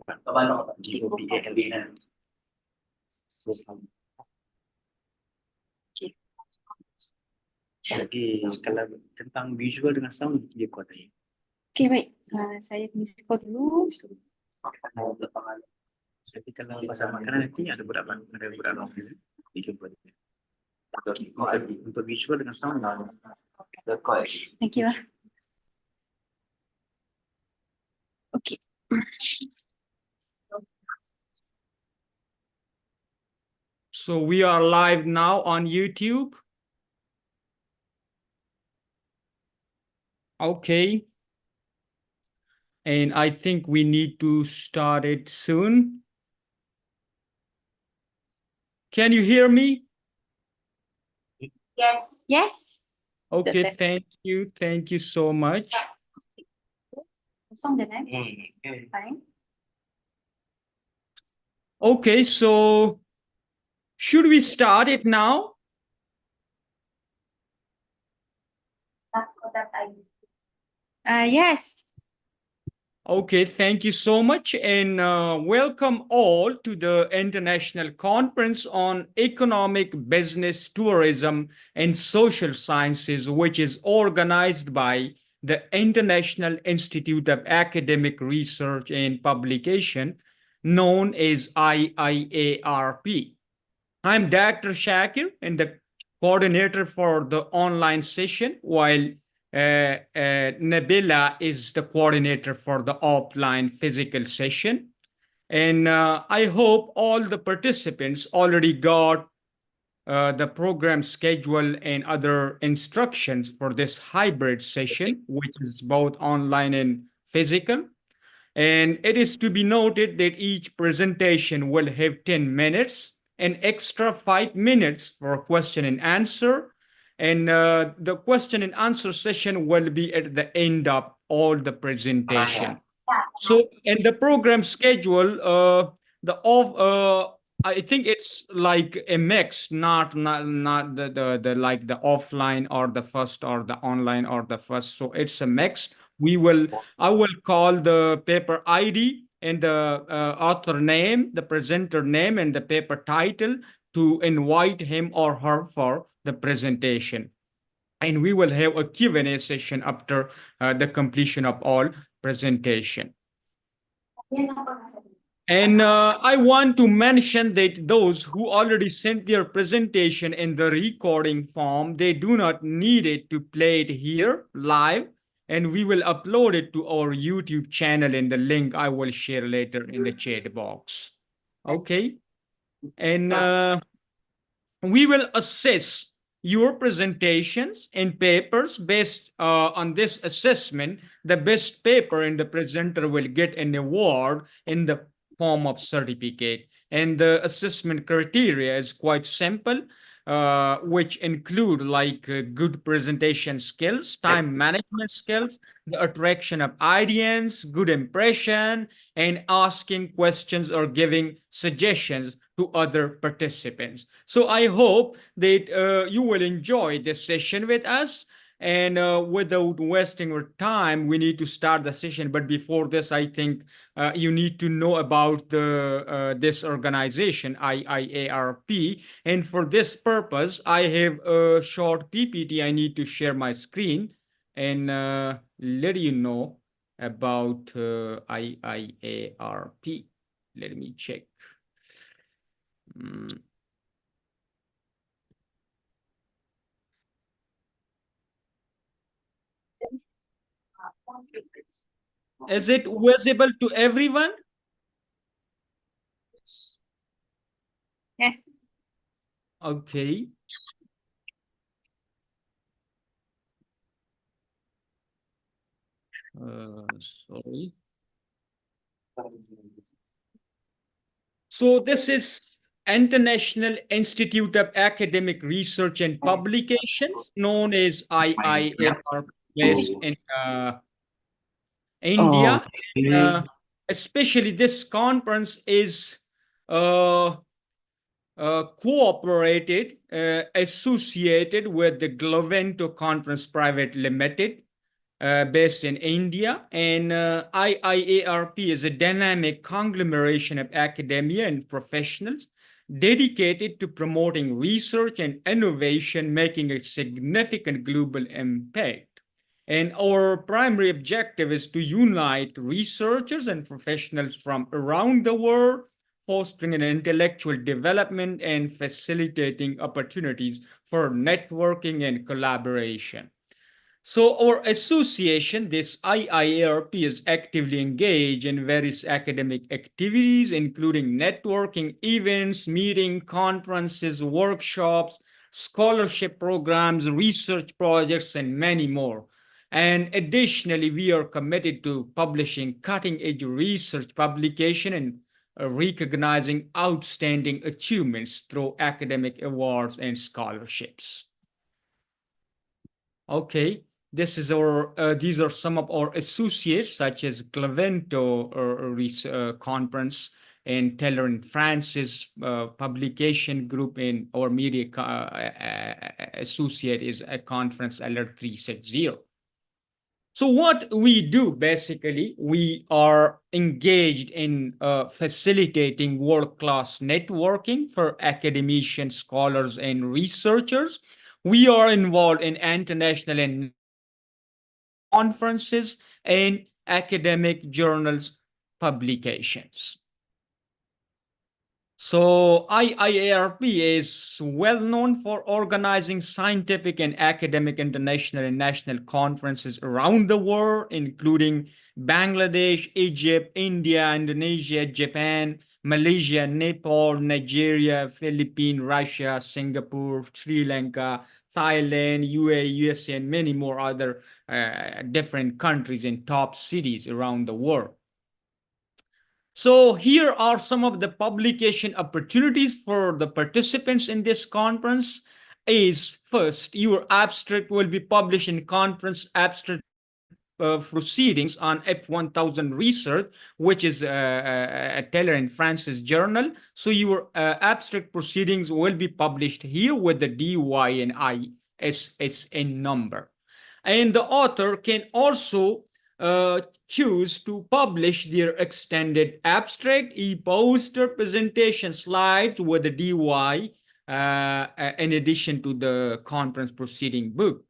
GOPALN. Lagi kalau tentang visual dengan sound dia kuat lagi. Okey, baik. Saya mesti call dulu. Jadi kalau pasal makanan nanti ada beberapa dijumpa dia. Untuk visual dengan sound Thank you. Okey. So we are live now on YouTube. Okay. And I think we need to start it soon. Can you hear me? Yes. Yes. Okay, Betul. thank you. Thank you so much. Kosong je, kan? Fine. Okay, so should we start it now? Yes. Okay, thank you so much, and welcome all to the International Conference on Economic, Business, Tourism, and Social Sciences, which is organized by the International Institute of Academic Research and Publication, known as IIARP. I'm Dr. Shakir and the coordinator for the online session, while Nabila is the coordinator for the offline physical session. And I hope all the participants already got the program schedule and other instructions for this hybrid session, which is both online and physical. And it is to be noted that each presentation will have 10 minutes, an extra 5 minutes for question and answer. And the question and answer session will be at the end of all the presentation. So in the program schedule, I think it's like a mix, not the like the offline or the first or the online or the first. So it's a mix. I will call the paper ID and the author name, the presenter name, and the paper title to invite him or her for the presentation. And we will have a Q&A session after the completion of all presentation. And I want to mention that those who already sent their presentation in the recording form, they do not need it to play it here live. And we will upload it to our YouTube channel in the link I will share later in the chat box. Okay. And we will assess your presentations and papers based on this assessment. The best paper and the presenter will get an award in the form of certificate. And the assessment criteria is quite simple, which include like good presentation skills, time management skills, the attraction of audience, good impression, and asking questions or giving suggestions to other participants. So I hope that you will enjoy this session with us. And without wasting our time, we need to start the session. But before this, I think you need to know about this organization, IIARP. And for this purpose, I have a short PPT. I need to share my screen and let you know about IIARP. Let me check. Is it visible to everyone? Yes. Okay. Sorry. So this is International Institute of Academic Research and Publications, known as IIARP, based in India. Especially this conference is associated with the Glovento Conference Private Limited. based in India, and IIARP is a dynamic conglomeration of academia and professionals dedicated to promoting research and innovation, making a significant global impact. And our primary objective is to unite researchers and professionals from around the world, fostering an intellectual development and facilitating opportunities for networking and collaboration. So our association, this IIARP, is actively engaged in various academic activities, including networking events, meeting, conferences, workshops, scholarship programs, research projects, and many more. And additionally, we are committed to publishing cutting-edge research publication and recognizing outstanding achievements through academic awards and scholarships. Okay. This is these are some of our associates, such as Clavento Conference and Taylor and Francis publication group, in our media associate is a conference alert 360. So what we do, basically, we are engaged in facilitating world-class networking for academicians, scholars, and researchers. We are involved in international and conferences and academic journals publications. So IIARP is well known for organizing scientific and academic international and national conferences around the world, including Bangladesh, Egypt, India, Indonesia, Japan, Malaysia, Nepal, Nigeria, Philippines, Russia, Singapore, Sri Lanka, Thailand, UAE, USA, and many more other different countries and top cities around the world. So here are some of the publication opportunities for the participants in this conference. Is first, your abstract will be published in conference abstract proceedings on F1000 research, which is a Taylor and Francis journal. So your abstract proceedings will be published here with the DY and ISSN number. And the author can also choose to publish their extended abstract, e-poster, presentation slides with the DY in addition to the conference proceeding book.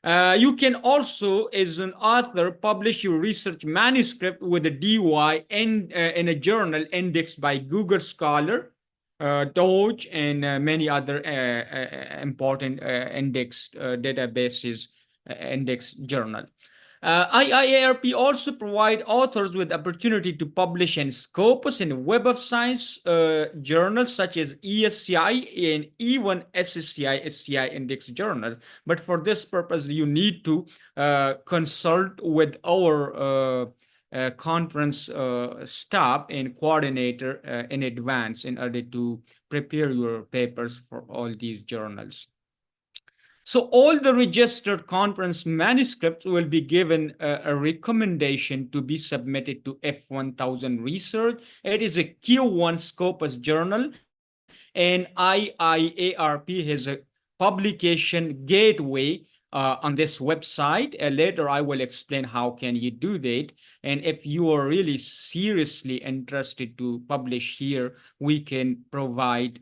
You can also, as an author, publish your research manuscript with a DY in a journal indexed by Google Scholar, Doge, and many other important indexed databases, index journal. IIARP also provide authors with opportunity to publish in Scopus and Web of Science journals such as ESCI and even SSCI, SCI index journals. But for this purpose, you need to consult with our conference staff and coordinator in advance in order to prepare your papers for all these journals. So all the registered conference manuscripts will be given a recommendation to be submitted to F1000 Research. It is a Q1 Scopus journal, and IIARP has a publication gateway on this website. Later, I will explain how can you do that. And if you are really seriously interested to publish here, we can provide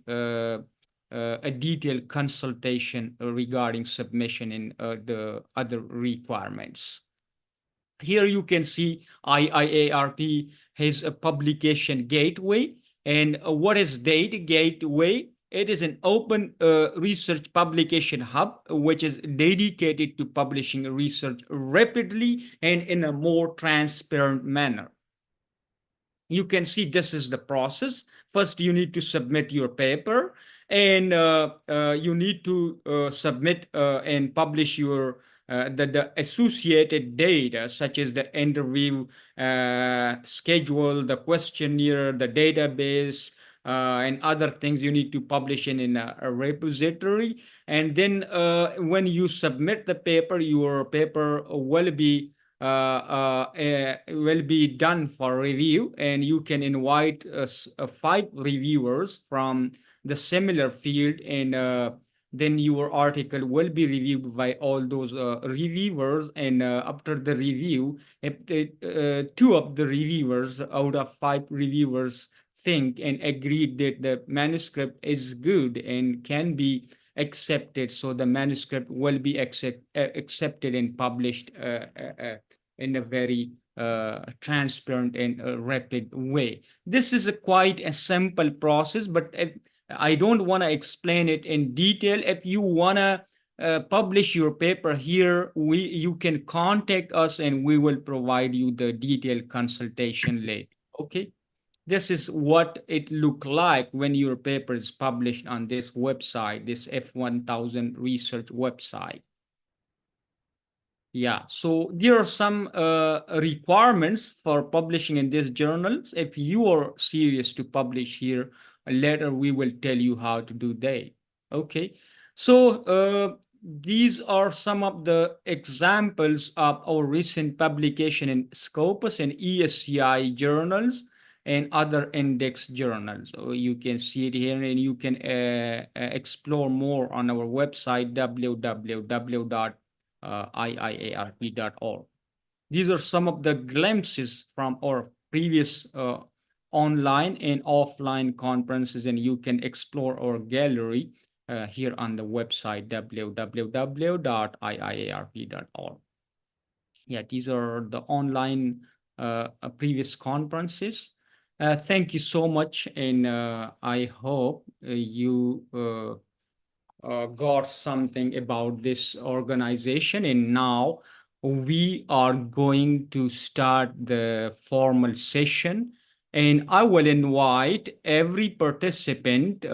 a detailed consultation regarding submission and the other requirements. Here you can see IIARP has a publication gateway. And what is Data Gateway? It is an open research publication hub, which is dedicated to publishing research rapidly and in a more transparent manner. You can see this is the process. First, you need to submit your paper, and you need to submit and publish your the associated data, such as the interview schedule, the questionnaire, the database, and other things you need to publish in a repository. And then when you submit the paper, your paper will be done for review, and you can invite 5 reviewers from the similar field and then your article will be reviewed by all those reviewers. And after the review, if two of the reviewers out of 5 reviewers think and agreed that the manuscript is good and can be accepted, so the manuscript will be accepted and published in a very transparent and rapid way. This is a quite a simple process, but I don't want to explain it in detail. If you want to publish your paper here, you can contact us and we will provide you the detailed consultation later. Okay. This is what it look like when your paper is published on this website, this F1000 research website. Yeah, so there are some requirements for publishing in these journals. If you are serious to publish here, later we will tell you how to do that. Okay, so these are some of the examples of our recent publication in Scopus and ESCI journals and other index journals. So you can see it here, and you can explore more on our website www.iiarp.org. These are some of the glimpses from our previous online and offline conferences, and you can explore our gallery here on the website www.iiarp.org. Yeah, these are the online previous conferences. Thank you so much, and I hope you got something about this organization. And now we are going to start the formal session, and I will invite every participant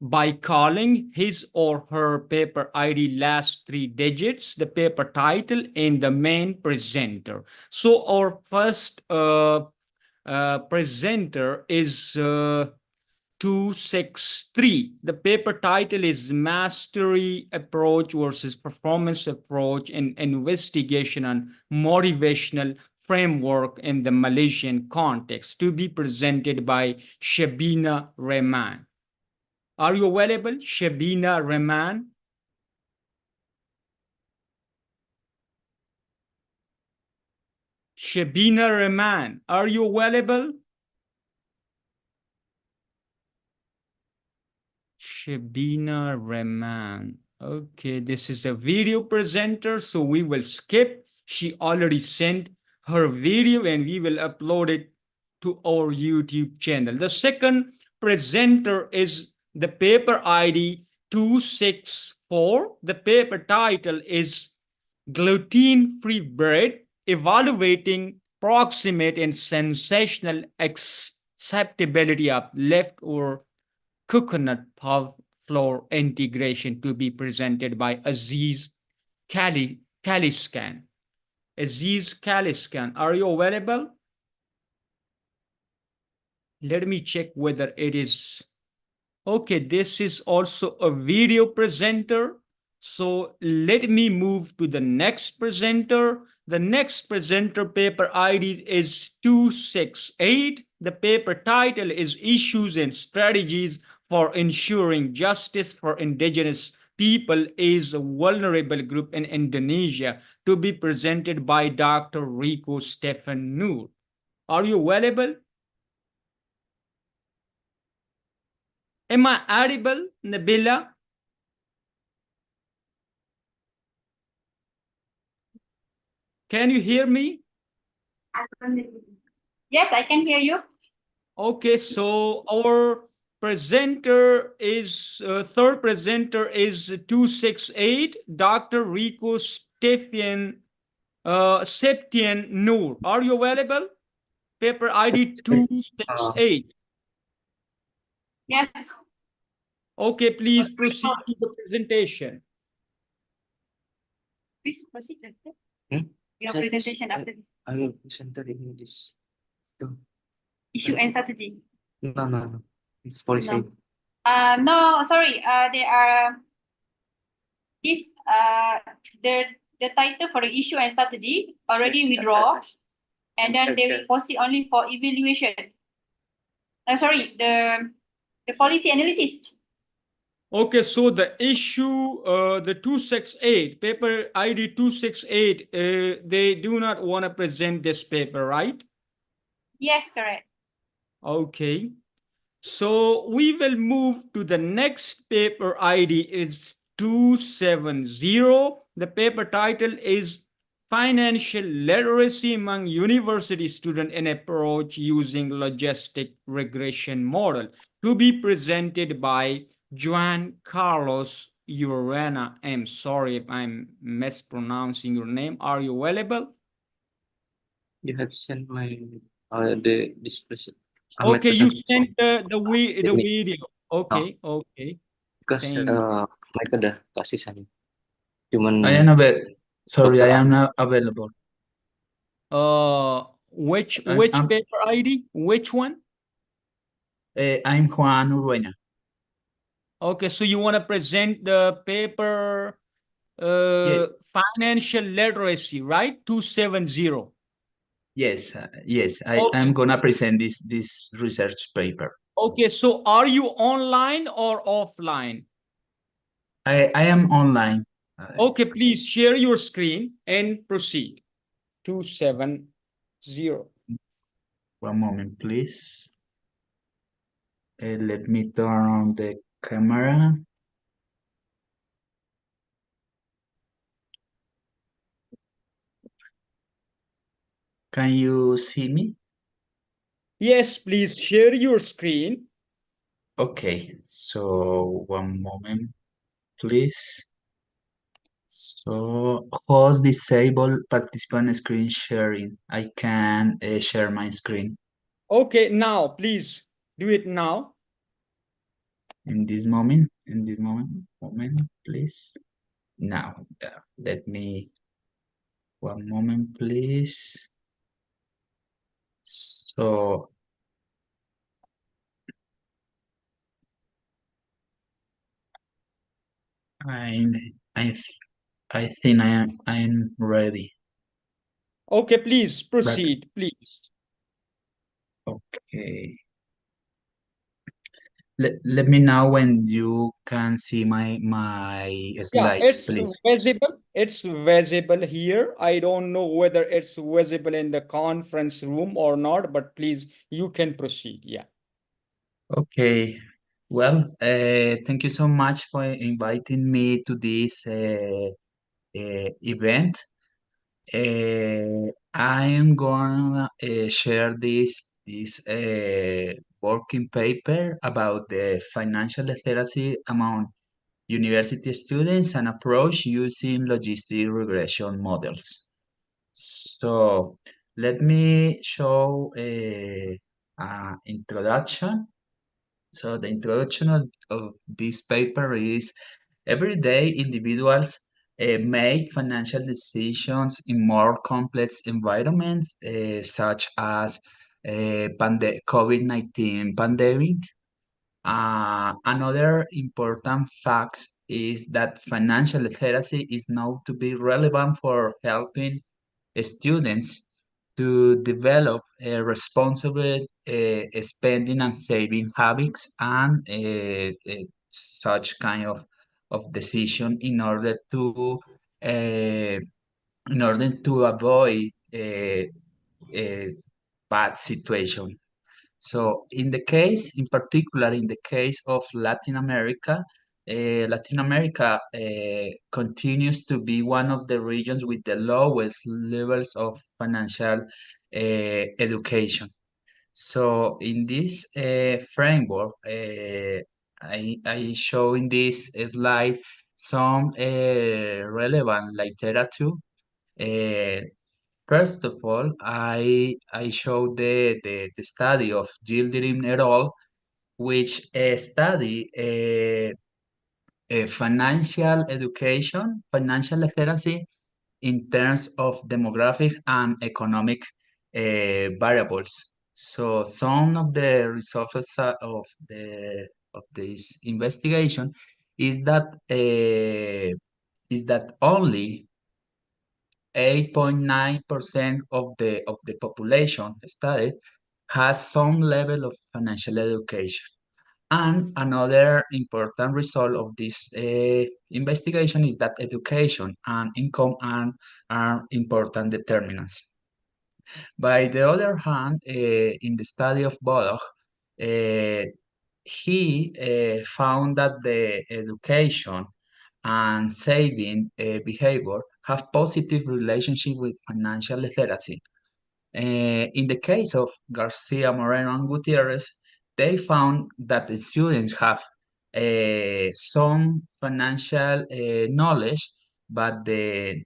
by calling his or her paper ID last 3 digits, the paper title, and the main presenter. So our first presenter is 263. The paper title is Mastery Approach versus Performance Approach and Investigation on Motivational Framework in the Malaysian Context, to be presented by Shabina Rahman. Are you available, Shabina Rahman? Shabina Rahman, are you available? Shabina Rahman. Okay, this is a video presenter, so we will skip. She already sent her video and we will upload it to our YouTube channel. The second presenter is the paper ID 264. The paper title is Gluten-Free Bread, Evaluating Proximate and Sensational Acceptability of Leftover Coconut Flour Integration, to be presented by Aziz Kaliskan. Aziz Kaliskan, are you available? Let me check whether it is. Okay, this is also a video presenter. So let me move to the next presenter. The next presenter paper ID is 268. The paper title is Issues and Strategies for Ensuring Justice for Indigenous People is a Vulnerable Group in Indonesia, to be presented by Dr. Rico Stefan Noor. Are you available? Am I audible, Nabila? Can you hear me? Yes, I can hear you. Okay, so our presenter is, third presenter is 268, Dr. Rico Stefan Septian Noor. Are you available? Paper ID 268. Yes. Okay, please proceed to the presentation. Please proceed. Hmm? Your presentation after this. I will present it in this. Issue and strategy. No. It's policy. No, sorry. There are this the title for the issue and strategy already withdraw, and then they will post it only for evaluation. Sorry, the policy analysis. Okay, so the issue, the 268, paper ID 268, they do not want to present this paper, right? Yes, correct. Okay. So we will move to the next paper ID is 270. The paper title is Financial Literacy Among University Students, an Approach Using Logistic Regression Model, to be presented by Juan Carlos Urena. I'm sorry if I'm mispronouncing your name. Are you available? You have sent my this person. Okay, you Ahmed sent the ini. video. Oh, Okay, okay. because Thank mereka udah kasih saya. Cuman I am sorry, I Dr. am not available. Which I'm paper ID? Which one? I'm Juan Urueña. Okay, so you want to present the paper Yeah, financial literacy, right? 270. yes, yes. I Okay. am gonna present this research paper. Okay, so are you online or offline? I am online. Okay, please share your screen and proceed. 270. One moment, please. Let me turn on the camera. Can you see me? Yes, please share your screen. Okay, so one moment, please. So host disable participant screen sharing. I can share my screen Okay, now please do it now. in this moment, please. Now, let me, one moment, please. So, I'm, I, I think I'm ready. Okay, please proceed, please. Okay. Let me know when you can see my Yeah, slides, it's please. visible. It's visible here. I don't know whether it's visible in the conference room or not, but please, you can proceed. Yeah. Okay. Well, thank you so much for inviting me to this event. I am gonna share this working paper about the financial literacy among university students and approach using logistic regression models. So let me show a introduction. So the introduction of this paper is everyday individuals make financial decisions in more complex environments, such as COVID-19 pandemic. Another important fact is that financial literacy is known to be relevant for helping students to develop responsible spending and saving habits and such kind of decision uh, in order to avoid a bad situation. So in particular, in the case of Latin America, Latin America continues to be one of the regions with the lowest levels of financial education. So in this framework, I show in this slide some relevant literature. Uh, First of all, I show the study of Gildirim et al., which study financial education, financial literacy in terms of demographic and economic variables. So some of the results of this investigation is that only 8.9% of the population studied has some level of financial education. And another important result of this investigation is that education and income are important determinants. By the other hand, in the study of Bodoch, he found that the education and saving behavior have positive relationship with financial literacy. In the case of Garcia Moreno and Gutierrez, they found that the students have some financial knowledge, but the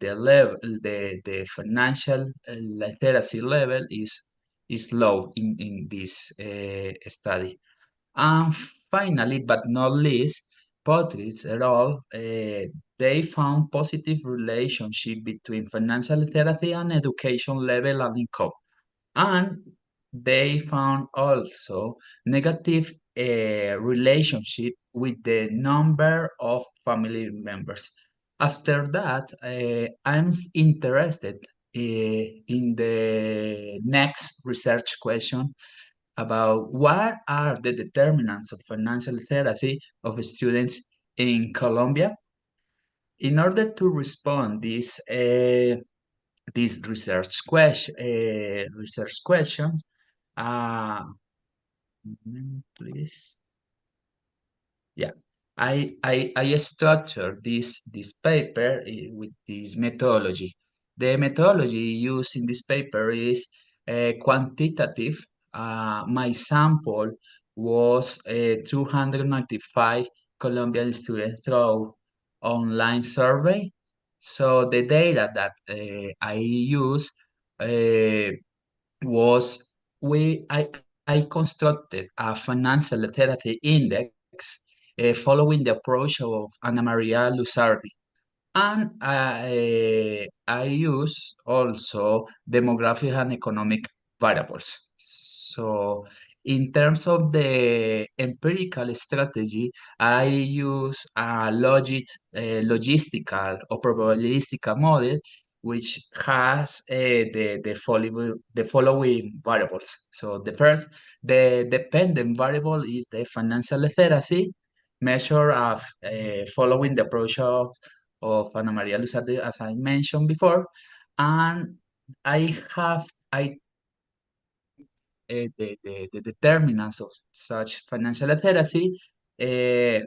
financial literacy level is low in this study. And finally, but not least, Potritz et al. They found positive relationship between financial literacy and education level and income. And they found also negative relationship with the number of family members. After that, I'm interested in the next research question about what are the determinants of financial literacy of students in Colombia. In order to respond this research questions, uh, please. Yeah, I structured this paper with this methodology. The methodology used in this paper is quantitative. My sample was 295 Colombian students through online survey. So the data that I used uh, was I constructed a financial literacy index following the approach of Ana Maria Luzardi. And I use also demographic and economic variables. So in terms of the empirical strategy, I use a logistical or probabilistic model which has the following variables. So the first, the dependent variable is the financial literacy measure of following the approach of Ana Maria Luzardi, as I mentioned before, and I the determinants of such financial literacy, uh,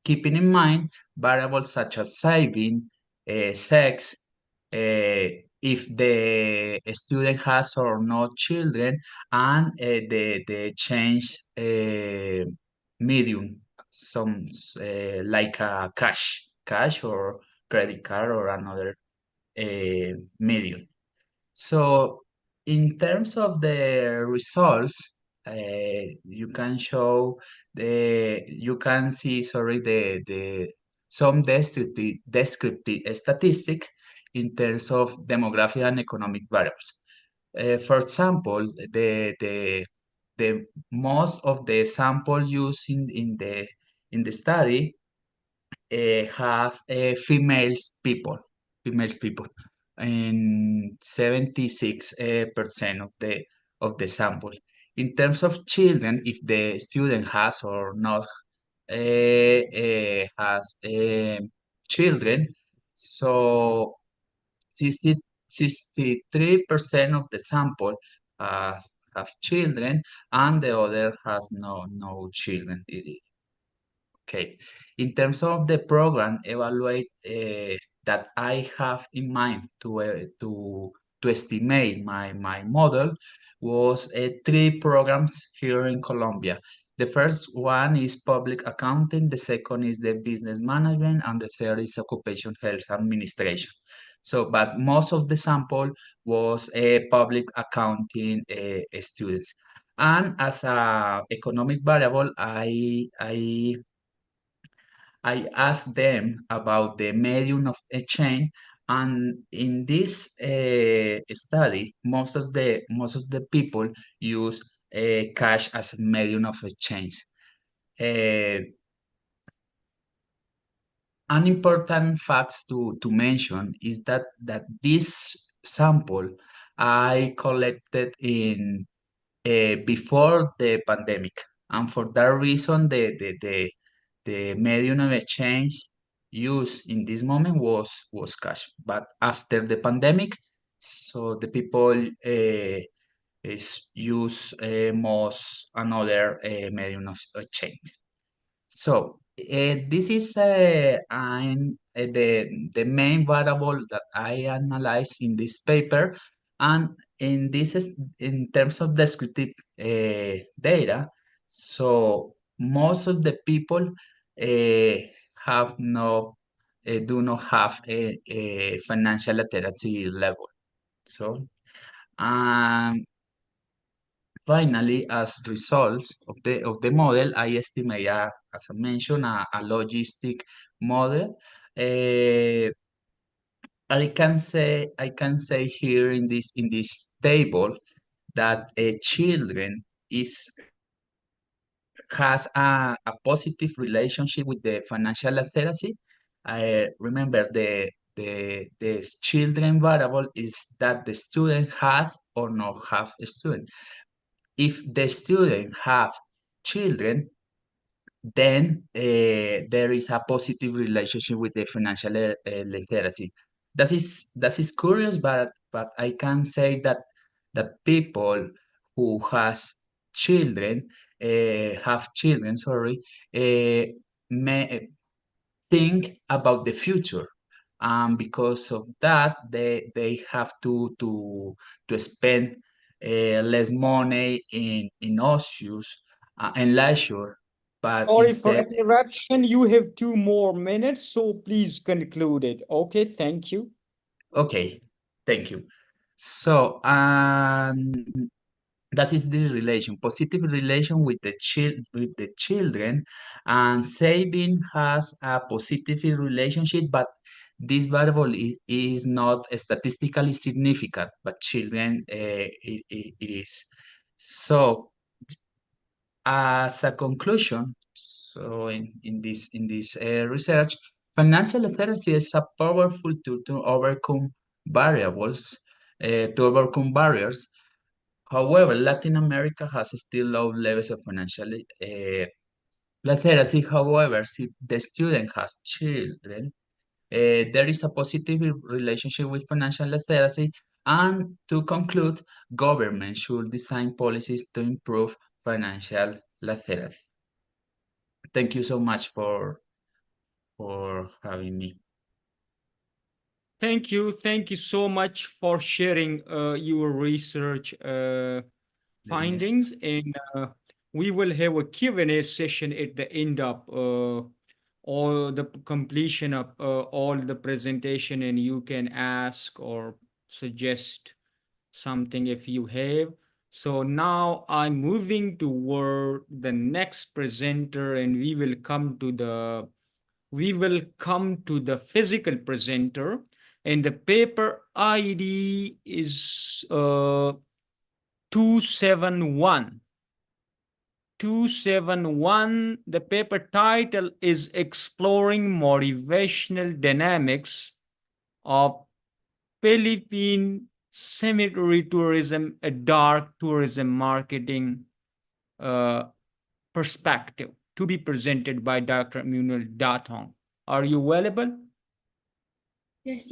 keeping in mind variables such as saving, sex, if the student has or not children, and the change medium, some like a cash or credit card or another medium. So in terms of the results, you can see, sorry, the some descriptive statistic in terms of demographic and economic variables. For example, the most of the sample used in the study have females people, in 76% of the sample. In terms of children, if the student has or not has children, so 63% of the sample have children, and the other has no children. Okay. In terms of the program, evaluate that I have in mind to estimate my model was three programs here in Colombia. The first one is public accounting, the second is the business management, and the third is occupation health administration. So, but most of the sample was public accounting students. And as a economic variable, I asked them about the medium of a chain, and in this study, most of the people use cash as a medium of exchange. An important facts to mention is that this sample I collected in before the pandemic, and for that reason, the medium of exchange used in this moment was cash. But after the pandemic, so the people is use most another medium of exchange. So this is the main variable that I analyze in this paper, and in this is in terms of descriptive data. So most of the people have no do not have a financial literacy level. So finally, as results of the model, I estimate, as I mentioned, a logistic model. I can say here in this table that children has a positive relationship with the financial literacy. Remember the children variable is that the student has or not have a student. If the student have children, then there is a positive relationship with the financial literacy. That is curious, but I can say that people who have children, sorry, may think about the future. Because of that, they have to spend less money in osseous and leisure, but Sorry for instead, interruption. You have 2 more minutes, so please conclude it. Okay, thank you. okay, thank you. So, that is the relation, positive relation with the children, and saving has a positive relationship, but this variable is not statistically significant, but children it is. So as a conclusion, so in this research, financial literacy is a powerful tool to overcome barriers. However, Latin America has still low levels of financial literacy. However, if the student has children, there is a positive relationship with financial literacy. And to conclude, government should design policies to improve financial literacy. Thank you so much for having me. Thank you. Thank you so much for sharing your research findings. And we will have a Q&A session at the end of all the completion of all the presentation, and you can ask or suggest something if you have. So now I'm moving toward the next presenter, and we will come to the physical presenter, and the paper ID is 271. 271. The paper title is Exploring Motivational Dynamics of Philippine Cemetery Tourism, a Dark Tourism Marketing Perspective, to be presented by Dr. Emmanuel Datong. Are you available? Yes.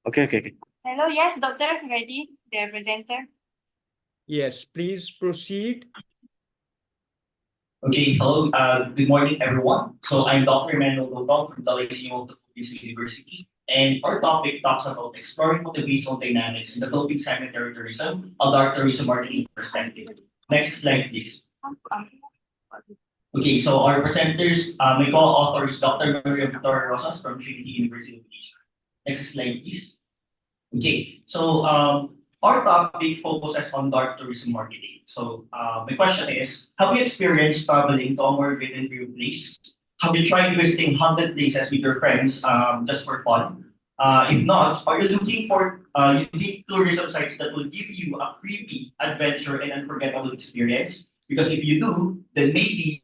Okay. Hello, yes, doctor, ready, the presenter. Yes, please proceed. Okay, hello, good morning, everyone. So I'm Dr. Emmanuel Datong from the Lyceum of the Philippines University, and our topic talks about exploring motivational dynamics in the Philippine cemetery tourism, a dark tourism marketing perspective. Next slide, please. Okay, so our presenters, my co-author is Dr. Maria Victoria Rosas from Trinity University of Asia. Next slide, please. Okay, so our topic focuses on dark tourism marketing. So my question is, have you experienced traveling to a morbid and real place? Have you tried visiting haunted places with your friends just for fun? If not, are you looking for unique tourism sites that will give you a creepy adventure and unforgettable experience? Because if you do, then maybe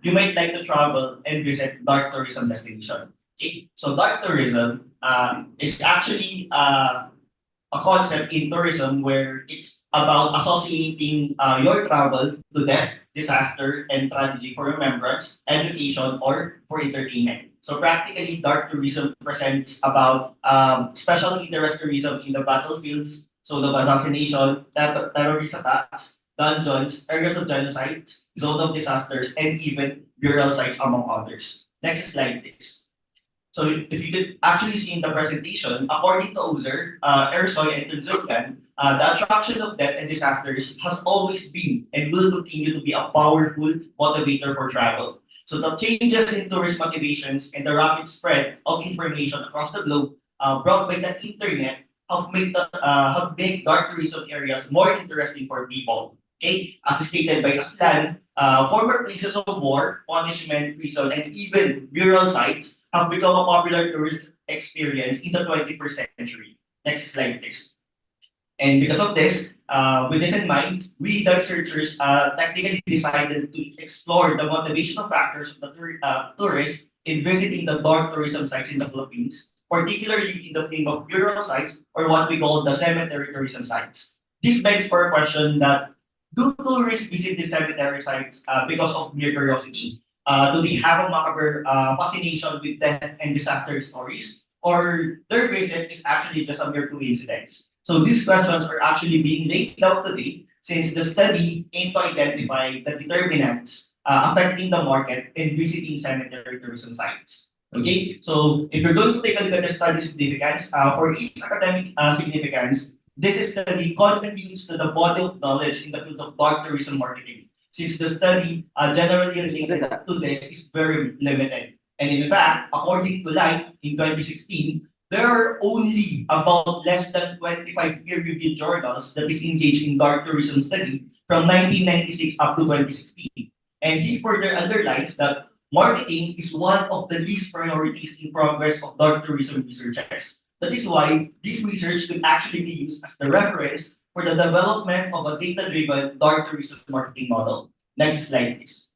you might like to travel and visit dark tourism destination. Okay, so dark tourism is actually a concept in tourism where it's about associating your travel to death, disaster, and tragedy for remembrance, education, or for entertainment. So practically, dark tourism presents about special interest tourism in the battlefields, so the assassination, terrorist attacks, dungeons, areas of genocide, zone of disasters, and even burial sites, among others. Next slide, please. So if you could actually see in the presentation, according to Ozer, Ersoy, and Tunzulkan, the attraction of death and disasters has always been and will continue to be a powerful motivator for travel. So the changes in tourist motivations and the rapid spread of information across the globe brought by the internet have made dark tourism areas more interesting for people. Okay, as stated by Aslan, former places of war, punishment, prison, and even burial sites have become a popular tourist experience in the 21st century. Next slide, please. And because of this, with this in mind, we, the researchers, technically decided to explore the motivational factors of the tourists in visiting the dark tourism sites in the Philippines, particularly in the theme of burial sites, or what we call the cemetery tourism sites. This begs for a question that, do tourists visit these cemetery sites because of mere curiosity? Do they have a macabre fascination with death and disaster stories? Or their visit is actually just a mere coincidence? So these questions are actually being laid out today since the study aimed to identify the determinants affecting the market in visiting cemetery tourism sites. Okay, so if you're going to take a look at the study significance, for each academic significance, this study contributes to the body of knowledge in the field of dark tourism marketing, since the study generally related to this is very limited. And in fact, according to Light in 2016, there are only about less than 25 peer-reviewed journals that is engaged in dark tourism study from 1996 up to 2016. And he further underlines that marketing is one of the least priorities in progress of dark tourism researchers. That is why this research could actually be used as the reference for the development of a data-driven dark tourism marketing model. Next slide, please.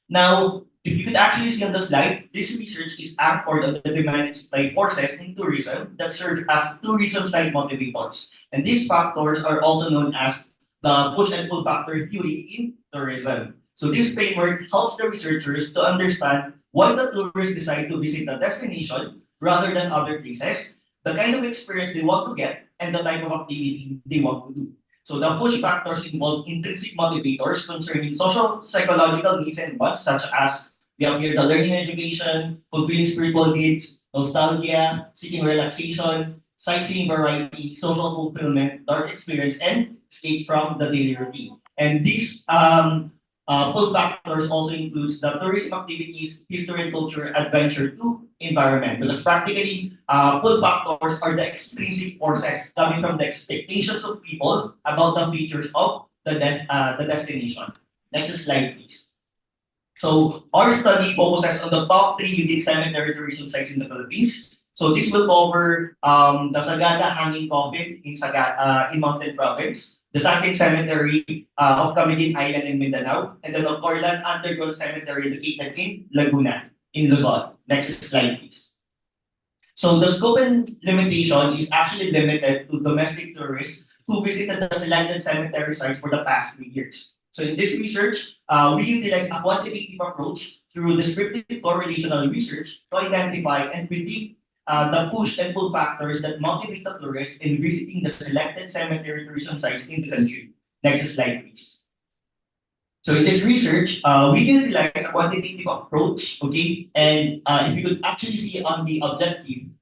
Now, if you could actually see on the slide, this research is anchored on the demand and supply forces in tourism that serve as tourism side motivators. And these factors are also known as the push and pull factor theory in tourism. So this framework helps the researchers to understand why the tourists decide to visit a destination rather than other places, the kind of experience they want to get, and the type of activity they want to do. So the push factors involve intrinsic motivators concerning social, psychological needs and wants, such as we have here the learning and education, fulfilling spiritual needs, nostalgia, seeking relaxation, sightseeing variety, social fulfillment, dark experience, and escape from the daily routine. And these pull factors also includes the tourism activities, history and culture, adventure to environment. Because practically, pull factors are the extrinsic forces coming from the expectations of people about the features of the destination. Next slide, please. So our study focuses on the top 3 unique cemetery tourism sites in the Philippines. So this will cover the Sagada Hanging Coffin in Mountain Province, the Sunken Cemetery of Camiguin Island in Mindanao, and the Corlan Underground Cemetery located in Laguna, in Luzon. Next slide, please. So the scope and limitation is actually limited to domestic tourists who visited the selected cemetery sites for the past 3 years. So in this research, we utilize a quantitative approach through descriptive correlational research to identify and predict the push and pull factors that motivate the tourists in visiting the selected cemetery tourism sites in the country. Next slide, please. So in this research, we utilize a quantitative approach, okay? And if you could actually see on the objective,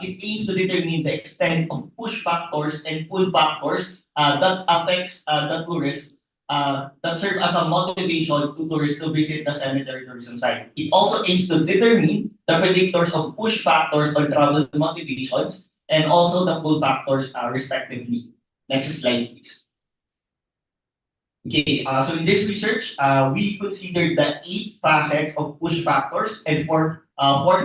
it aims to determine the extent of push factors and pull factors that affects the tourists that serve as a motivation to tourists to visit the cemetery tourism site. It also aims to determine the predictors of push factors or travel motivations and also the pull factors respectively. Next slide, please. Okay, so in this research, we considered the 8 facets of push factors and 4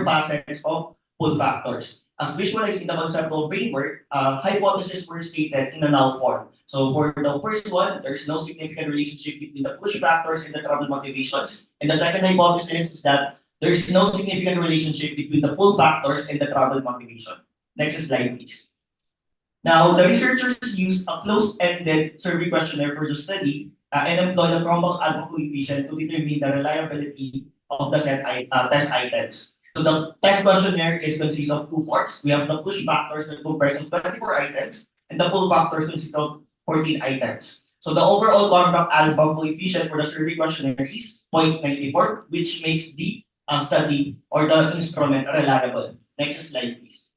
facets of pull factors. as visualized in the conceptual framework, hypotheses were stated in a null form. So for the first one, there is no significant relationship between the push factors and the travel motivations. And the second hypothesis is that there is no significant relationship between the pull factors and the travel motivation. Next slide, please. Now, the researchers used a closed-ended survey questionnaire for the study and employed a Cronbach alpha coefficient to determine the reliability of the test items. So the test questionnaire consists of two parts. We have the push factors that comprise of 24 items and the pull factors consist of 14 items. So the overall Cronbach alpha coefficient for the survey questionnaire is 0.94, which makes the study or the instrument reliable. Next slide, please.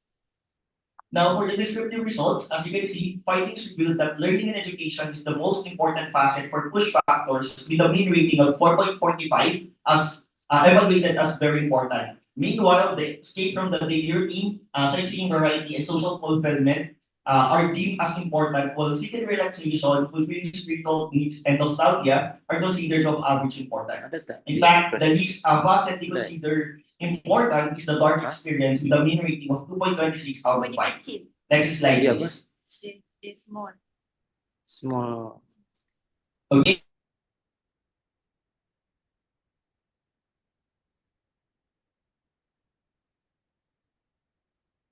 Now, for the descriptive results, as you can see, findings reveal that learning and education is the most important facet for push factors with a mean rating of 4.45 as evaluated as very important. Meanwhile, the escape from the daily routine, sightseeing variety, and social fulfillment are deemed as important, while seeking relaxation, fulfilling spiritual needs, and nostalgia are considered of average importance. In fact, the least facet they consider important is the dark experience with a mean rating of 2.26 out of 5. Next slide, Yeah, please. It's more. Small. Okay.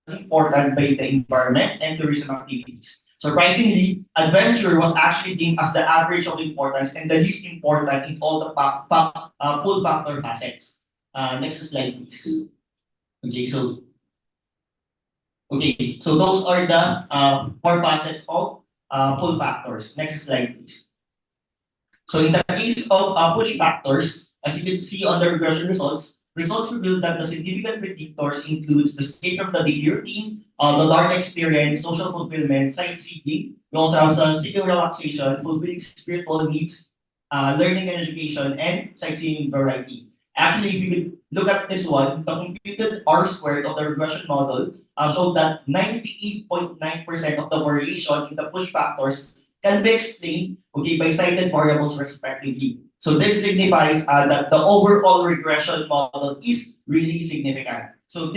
Important by the environment and tourism activities. Surprisingly, adventure was actually deemed as the average of importance and the least important in all the pull factor facets. Next slide, please. Okay, so those are the 4 facets of pull factors. Next slide, please. So in the case of push factors, as you can see on the regression results reveal that the significant predictors includes the escape from the daily routine, the learning experience, social fulfillment, sightseeing. We also have seeking relaxation, fulfilling spiritual needs, learning and education, and sightseeing variety. Actually, if you could look at this one, the computed R-squared of the regression model showed that 98.9% of the variation in the push factors can be explained by cited variables respectively. So this signifies that the overall regression model is really significant. So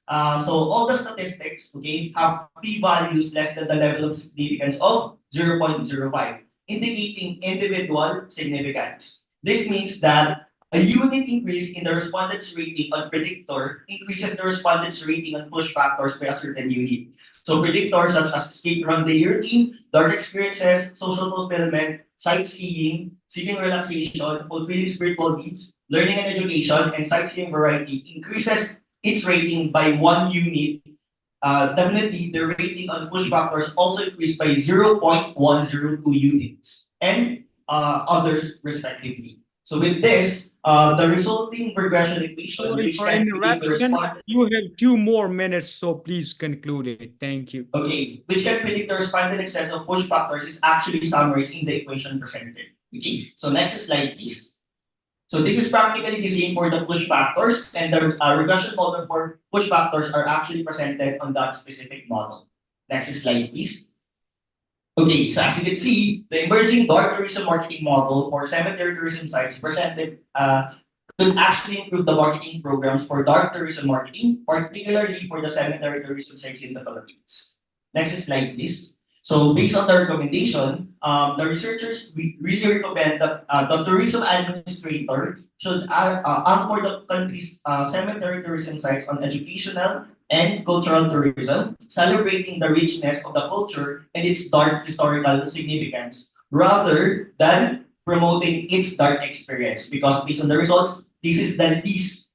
all the statistics have p-values less than the level of significance of 0.05, indicating individual significance. This means that a unit increase in the respondents rating on predictor increases the respondents rating on push factors by a certain unit. So predictors such as escape from daily routine, dark experiences, social fulfillment, sightseeing, seeking relaxation, fulfilling spiritual needs, learning and education, and sightseeing variety increases its rating by 1 unit. Definitely, the rating on push factors also increased by 0.102 units, and others respectively. So with this, the resulting regression equation, Sorry which for can predict the interruption. response. You have 2 more minutes, so please conclude it. Thank you. Okay, which can predict the respondent extent of push factors is actually summarized in the equation presented. Okay, so next slide, please. So this is practically the same for the push factors, and the regression model for push factors are actually presented on that specific model. Next slide, please. Okay, so as you can see, the emerging dark tourism marketing model for cemetery tourism sites presented could actually improve the marketing programs for dark tourism marketing, particularly for the cemetery tourism sites in the Philippines. Next slide, please. So based on the recommendation, the researchers really recommend that the tourism administrator should anchor the country's cemetery tourism sites on educational and cultural tourism, celebrating the richness of the culture and its dark historical significance, rather than promoting its dark experience. Because based on the results, this is the least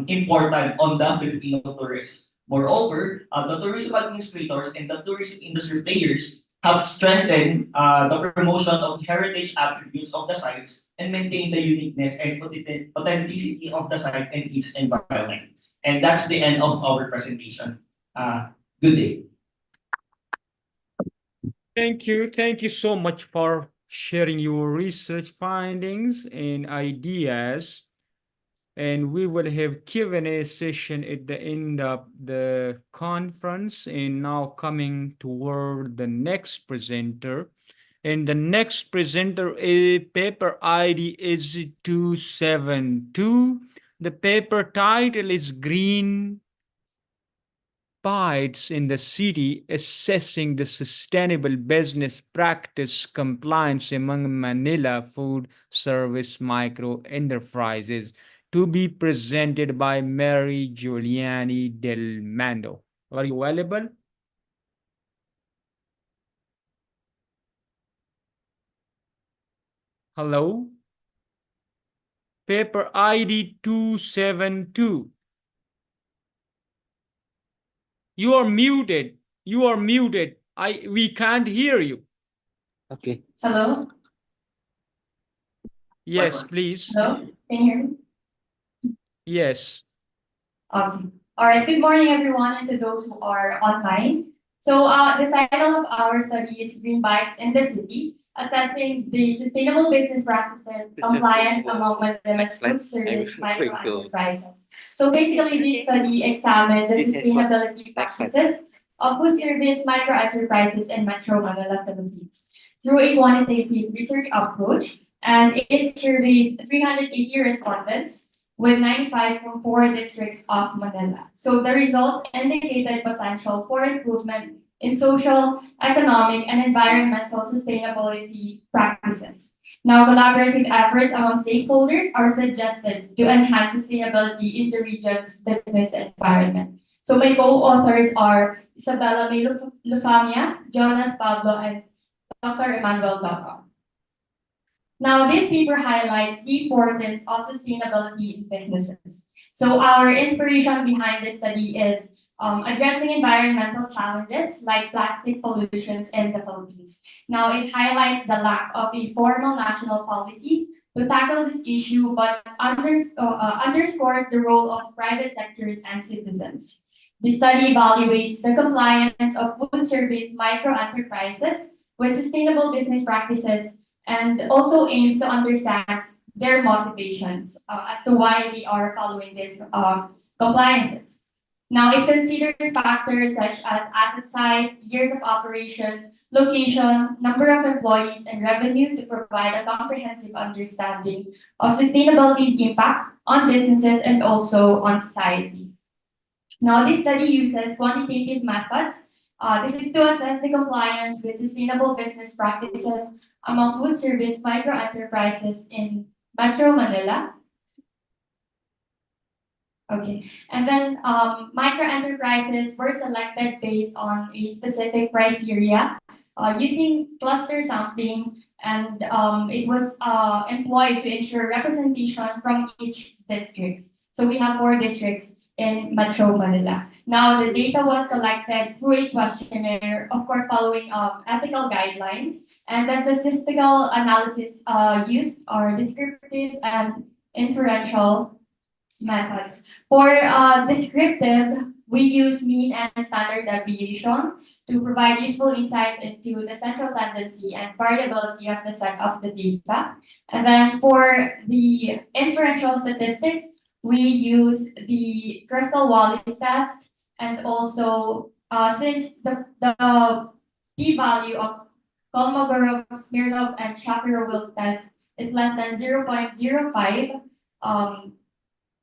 important on the Filipino tourists. Moreover, the tourism administrators and the tourism industry players have strengthened the promotion of heritage attributes of the sites and maintain the uniqueness and authenticity of the site and its environment. And that's the end of our presentation. Good day. Thank you. Thank you so much for sharing your research findings and ideas. And we will have Q&A session at the end of the conference. And now coming toward the next presenter. And the next presenter paper ID is 272. The paper title is Green experts in the city assessing the sustainable business practice compliance among Manila food service micro enterprises, to be presented by Mary Giuliani Del Mando. Are you available? Hello? Paper ID 272. You are muted. You are muted. We can't hear you. Okay. Hello? Yes, please. Hello? Can you hear me? Yes. Okay. All right. Good morning, everyone, and to those who are online. So, the title of our study is Green Bikes in the City, assessing the sustainable business practices compliant among Manila's food service micro enterprises. So, basically, this study examined the sustainability practices of food service micro enterprises in Metro Manila, Philippines, through a quantitative research approach, and it surveyed 380 respondents with 95 from 4 districts of Manila. So the results indicated potential for improvement in social, economic, and environmental sustainability practices. Now, collaborative efforts among stakeholders are suggested to enhance sustainability in the region's business environment. So my co-authors are Isabella May Lufamia, Jonas Pablo, and Dr. Emmanuel Dacom. Now, this paper highlights the importance of sustainability in businesses. So our inspiration behind this study is addressing environmental challenges like plastic pollutions in the Philippines. Now, it highlights the lack of a formal national policy to tackle this issue, but underscores the role of private sectors and citizens. The study evaluates the compliance of food service micro enterprises with sustainable business practices and also aims to understand their motivations as to why they are following these compliances. Now, it considers factors such as asset size, years of operation, location, number of employees, and revenue to provide a comprehensive understanding of sustainability's impact on businesses and also on society. Now, this study uses quantitative methods. This is to assess the compliance with sustainable business practices among food service micro enterprises in Metro Manila. Okay, and then micro enterprises were selected based on a specific criteria using cluster sampling, and it was employed to ensure representation from each district. So we have 4 districts in Metro Manila. Now, the data was collected through a questionnaire, of course, following ethical guidelines, and the statistical analysis used are descriptive and inferential methods. For descriptive, we use mean and standard deviation to provide useful insights into the central tendency and variability of the set of the data. And then for the inferential statistics, we use the Crystal-Wallace test, and also since the p-value of Kolmogorov, Smirnov, and Shapiro-Wilk test is less than 0.05,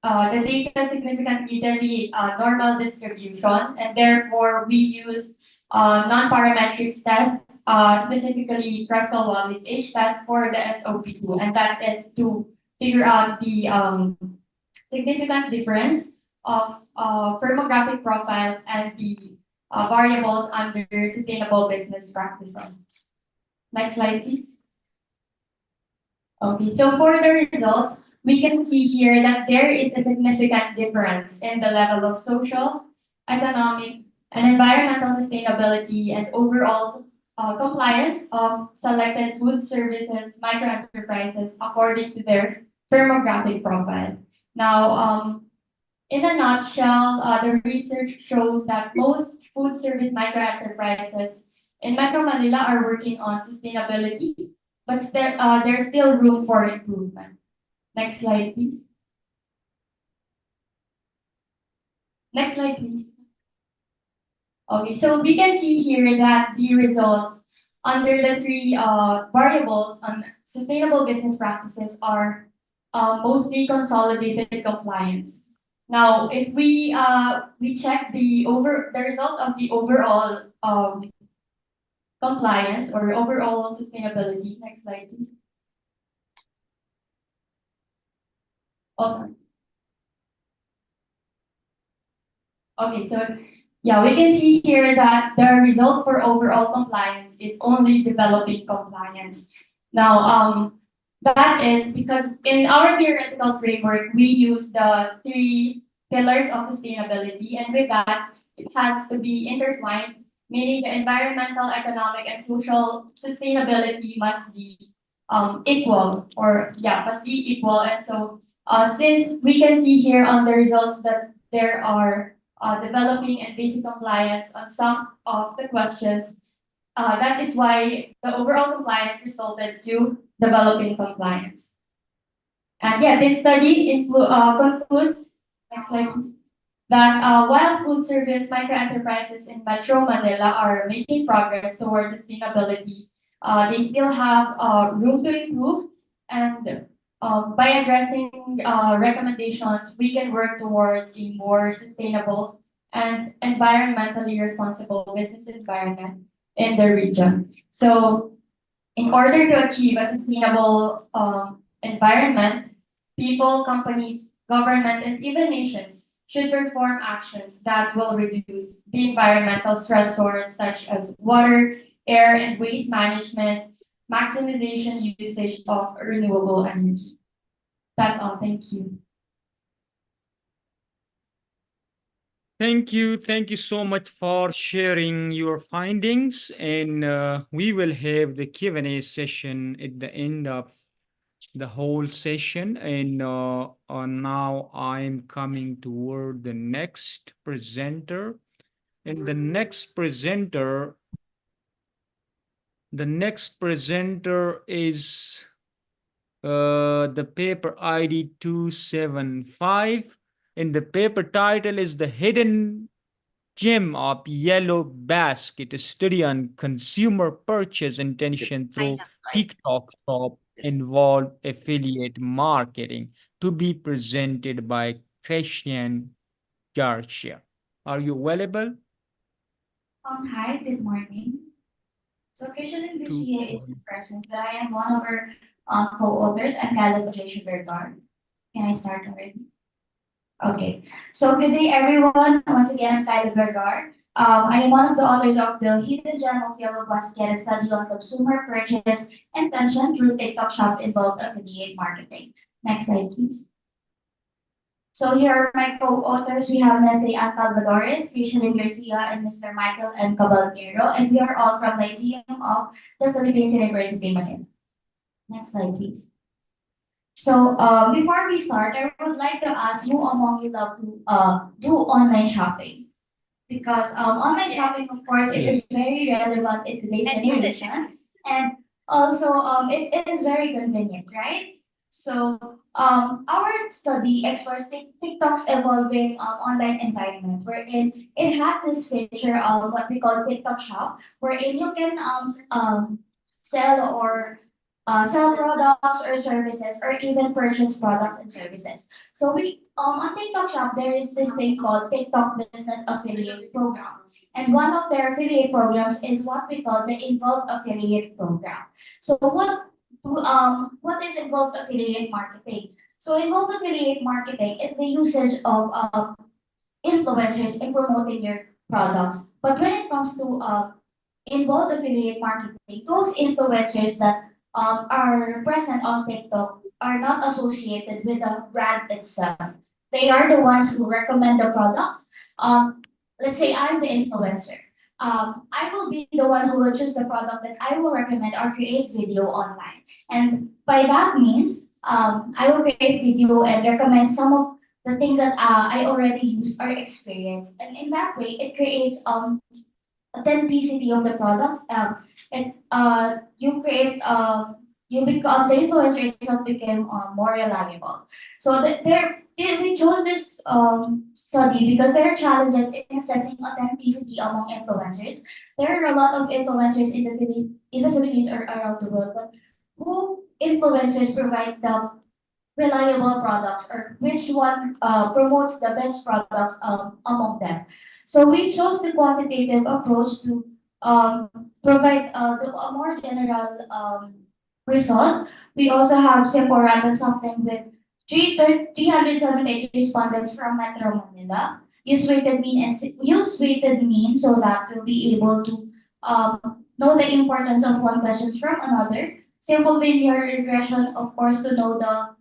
the data significantly deviate normal distribution, and therefore we use non-parametrics tests, specifically Crystal-Wallace H test for the SOP2, and that is to figure out the significant difference of firmographic profiles and the variables under sustainable business practices. Next slide, please. Okay, so for the results, we can see here that there is a significant difference in the level of social, economic, and environmental sustainability and overall compliance of selected food services microenterprises according to their firmographic profile. Now, in a nutshell, the research shows that most food service microenterprises in Metro Manila are working on sustainability, but there's still room for improvement. Next slide, please. Next slide, please. Okay, so we can see here that the results under the 3 variables on sustainable business practices are mostly consolidated compliance. Now, if we check the results of the overall compliance or overall sustainability. Next slide, please. Oh, sorry. Okay, so yeah, we can see here that the result for overall compliance is only developing compliance. Now, that is because in our theoretical framework, we use the 3 pillars of sustainability, and with that, it has to be intertwined, meaning the environmental, economic, and social sustainability must be equal, or yeah, must be equal. And so, since we can see here on the results that there are developing and basic compliance on some of the questions, that is why the overall compliance resulted to developing compliance. And yeah, this study concludes, next slide please, that while food service microenterprises in Metro Manila are making progress towards sustainability, they still have room to improve. And by addressing recommendations, we can work towards a more sustainable and environmentally responsible business environment in the region. So in order to achieve a sustainable environment, people, companies, government, and even nations should perform actions that will reduce the environmental stressors such as water, air, and waste management, maximization usage of renewable energy. That's all. Thank you. Thank you. Thank you so much for sharing your findings. And we will have the Q&A session at the end of the whole session. And now I'm coming toward the next presenter. And the next presenter is the paper ID 275. And the paper title is The Hidden Gem of Yellow Basket, a study on consumer purchase intention through TikTok Shop involved affiliate marketing, to be presented by Christian Garcia. Are you available? Hi, good morning. So Christian Garcia is present, but I am one of her co-authors. I'm Caleb Patricia Vergara. Can I start already? Okay. So good day, everyone. Once again, I'm Kyla Vergara. I am one of the authors of The Hidden Gem of Yellow Basket, a study on consumer purchase intention through TikTok Shop involved affiliate marketing. Next slide, please. So here are my co-authors. We have Nestle Ann Calvadores, Christian Garcia, and Mr. Michael M. Caballero, and we are all from Lyceum of the Philippines University, Manila. Next slide, please. So before we start, I would like to ask who among you love to do online shopping? Because online shopping, of course, it is very relevant in today's generation, and also it is very convenient, right? So our study explores TikTok's evolving online environment, wherein it has this feature of what we call TikTok Shop, wherein you can sell or sell products or services, or even purchase products and services. So we on TikTok Shop, there is this thing called TikTok Business Affiliate Program. And one of their affiliate programs is what we call the Involved Affiliate Program. So what is involved affiliate marketing? So involved affiliate marketing is the usage of influencers in promoting your products. But when it comes to involved affiliate marketing, those influencers that are present on TikTok are not associated with the brand itself. They are the ones who recommend the products. Let's say I'm the influencer. I will be the one who will choose the product that I will recommend or create video online. And by that means, I will create video and recommend some of the things that I already use or experience. And in that way, it creates authenticity of the products. You create you become the influencer itself became more reliable. So we chose this study because there are challenges in assessing authenticity among influencers. There are a lot of influencers in the Philippines or around the world, but who influencers provide the reliable products or which one promotes the best products among them. So we chose the quantitative approach to provide a more general result. We also have simple random sampling with 378 respondents from Metro Manila. Use weighted mean so that we'll be able to know the importance of one questions from another. Simple linear regression, of course, to know the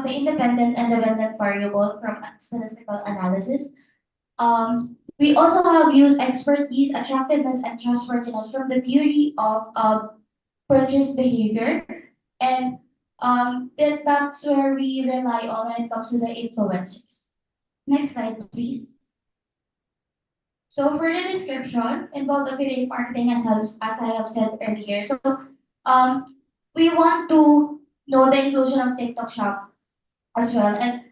independent and dependent variable from statistical analysis. We also have used expertise, attractiveness, and trustworthiness from the theory of purchase behavior, and that's where we rely on when it comes to the influencers. Next slide, please. So for the description, involved affiliate marketing, as I have said earlier. So we want to know the inclusion of TikTok Shop as well. And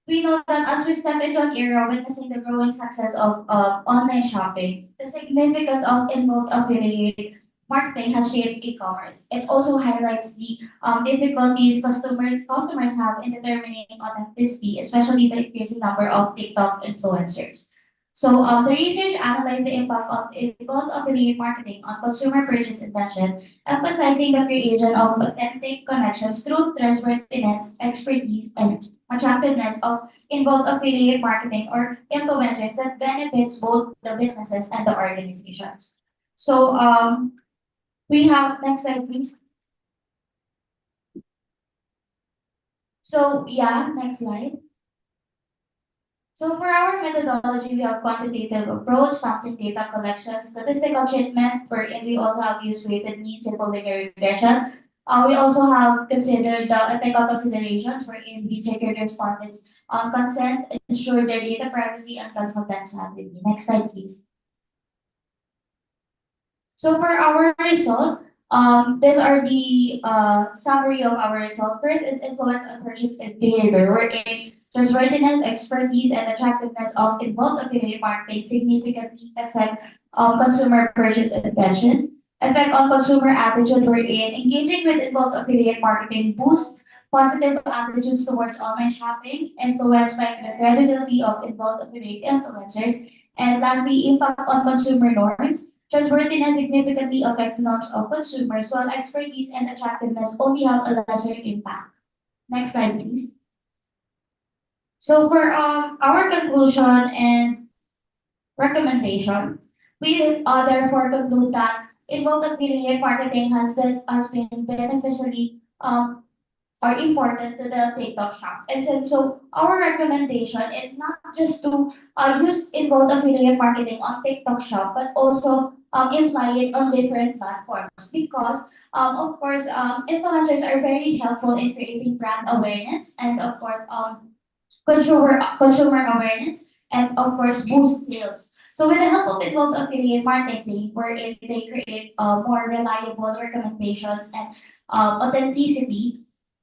we know that as we step into an era witnessing the growing success of online shopping, the significance of involved affiliate marketing has shaped e-commerce. It also highlights the difficulties customers have in determining authenticity, especially the increasing number of TikTok influencers. So the research analyzed the impact of involved affiliate marketing on consumer purchase intention, emphasizing the creation of authentic connections through trustworthiness, expertise, and attractiveness of involved affiliate marketing or influencers that benefits both the businesses and the organizations. So we have, next slide please. So yeah, next slide. So for our methodology, we have quantitative approach, sampling data collection, statistical treatment, wherein we also have used weighted mean, simple linear regression. We also have considered the ethical considerations, wherein we secured respondents' consent, ensure their data privacy and confidentiality. Next slide, please. So for our result, these are the summary of our results. First is influence on purchase behavior, wherein trustworthiness, expertise, and attractiveness of involved affiliate marketing significantly affect consumer purchase intention. Effect on consumer attitude, wherein engaging with involved affiliate marketing boosts positive attitudes towards online shopping, influenced by the credibility of involved affiliate influencers. And lastly, impact on consumer norms. Trustworthiness significantly affects norms of consumers, while expertise and attractiveness only have a lesser impact. Next slide, please. So for our conclusion and recommendation, we therefore conclude that involved affiliate marketing has been beneficially are important to the TikTok shop. And so our recommendation is not just to use involved affiliate marketing on TikTok shop, but also imply it on different platforms because of course influencers are very helpful in creating brand awareness and of course consumer awareness and of course boost sales. So with the help of involved affiliate marketing, wherein they create more reliable recommendations and authenticity,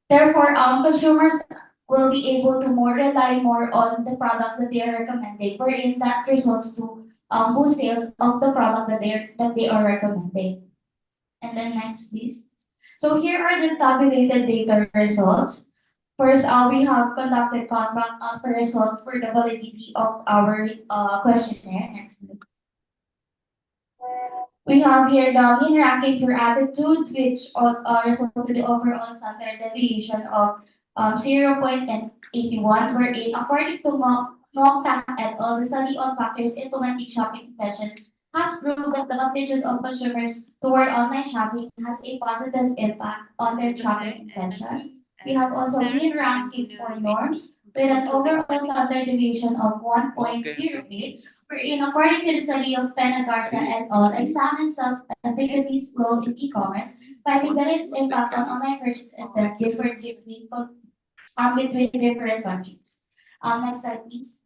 therefore consumers will be able to rely more on the products that they are recommending, wherein that results to boost sales of the product that they are recommending. And then next, please. So here are the tabulated data results. First, we have conducted contract offer results for the validity of our questionnaire. Next. We have here the mean ranking for attitude, which resulted in the overall standard deviation of 0.81, wherein according to Mong-Tan et al., the study on factors influencing shopping intention has proved that the attitude of consumers toward online shopping has a positive impact on their shopping intention. We have also mean ranking for norms with an overall standard deviation of 1.08, wherein according to the study of Pena Garza et al., examine self-efficacy's role in e-commerce, finding that its impact on online purchase intent differed between different countries. Next slide, please.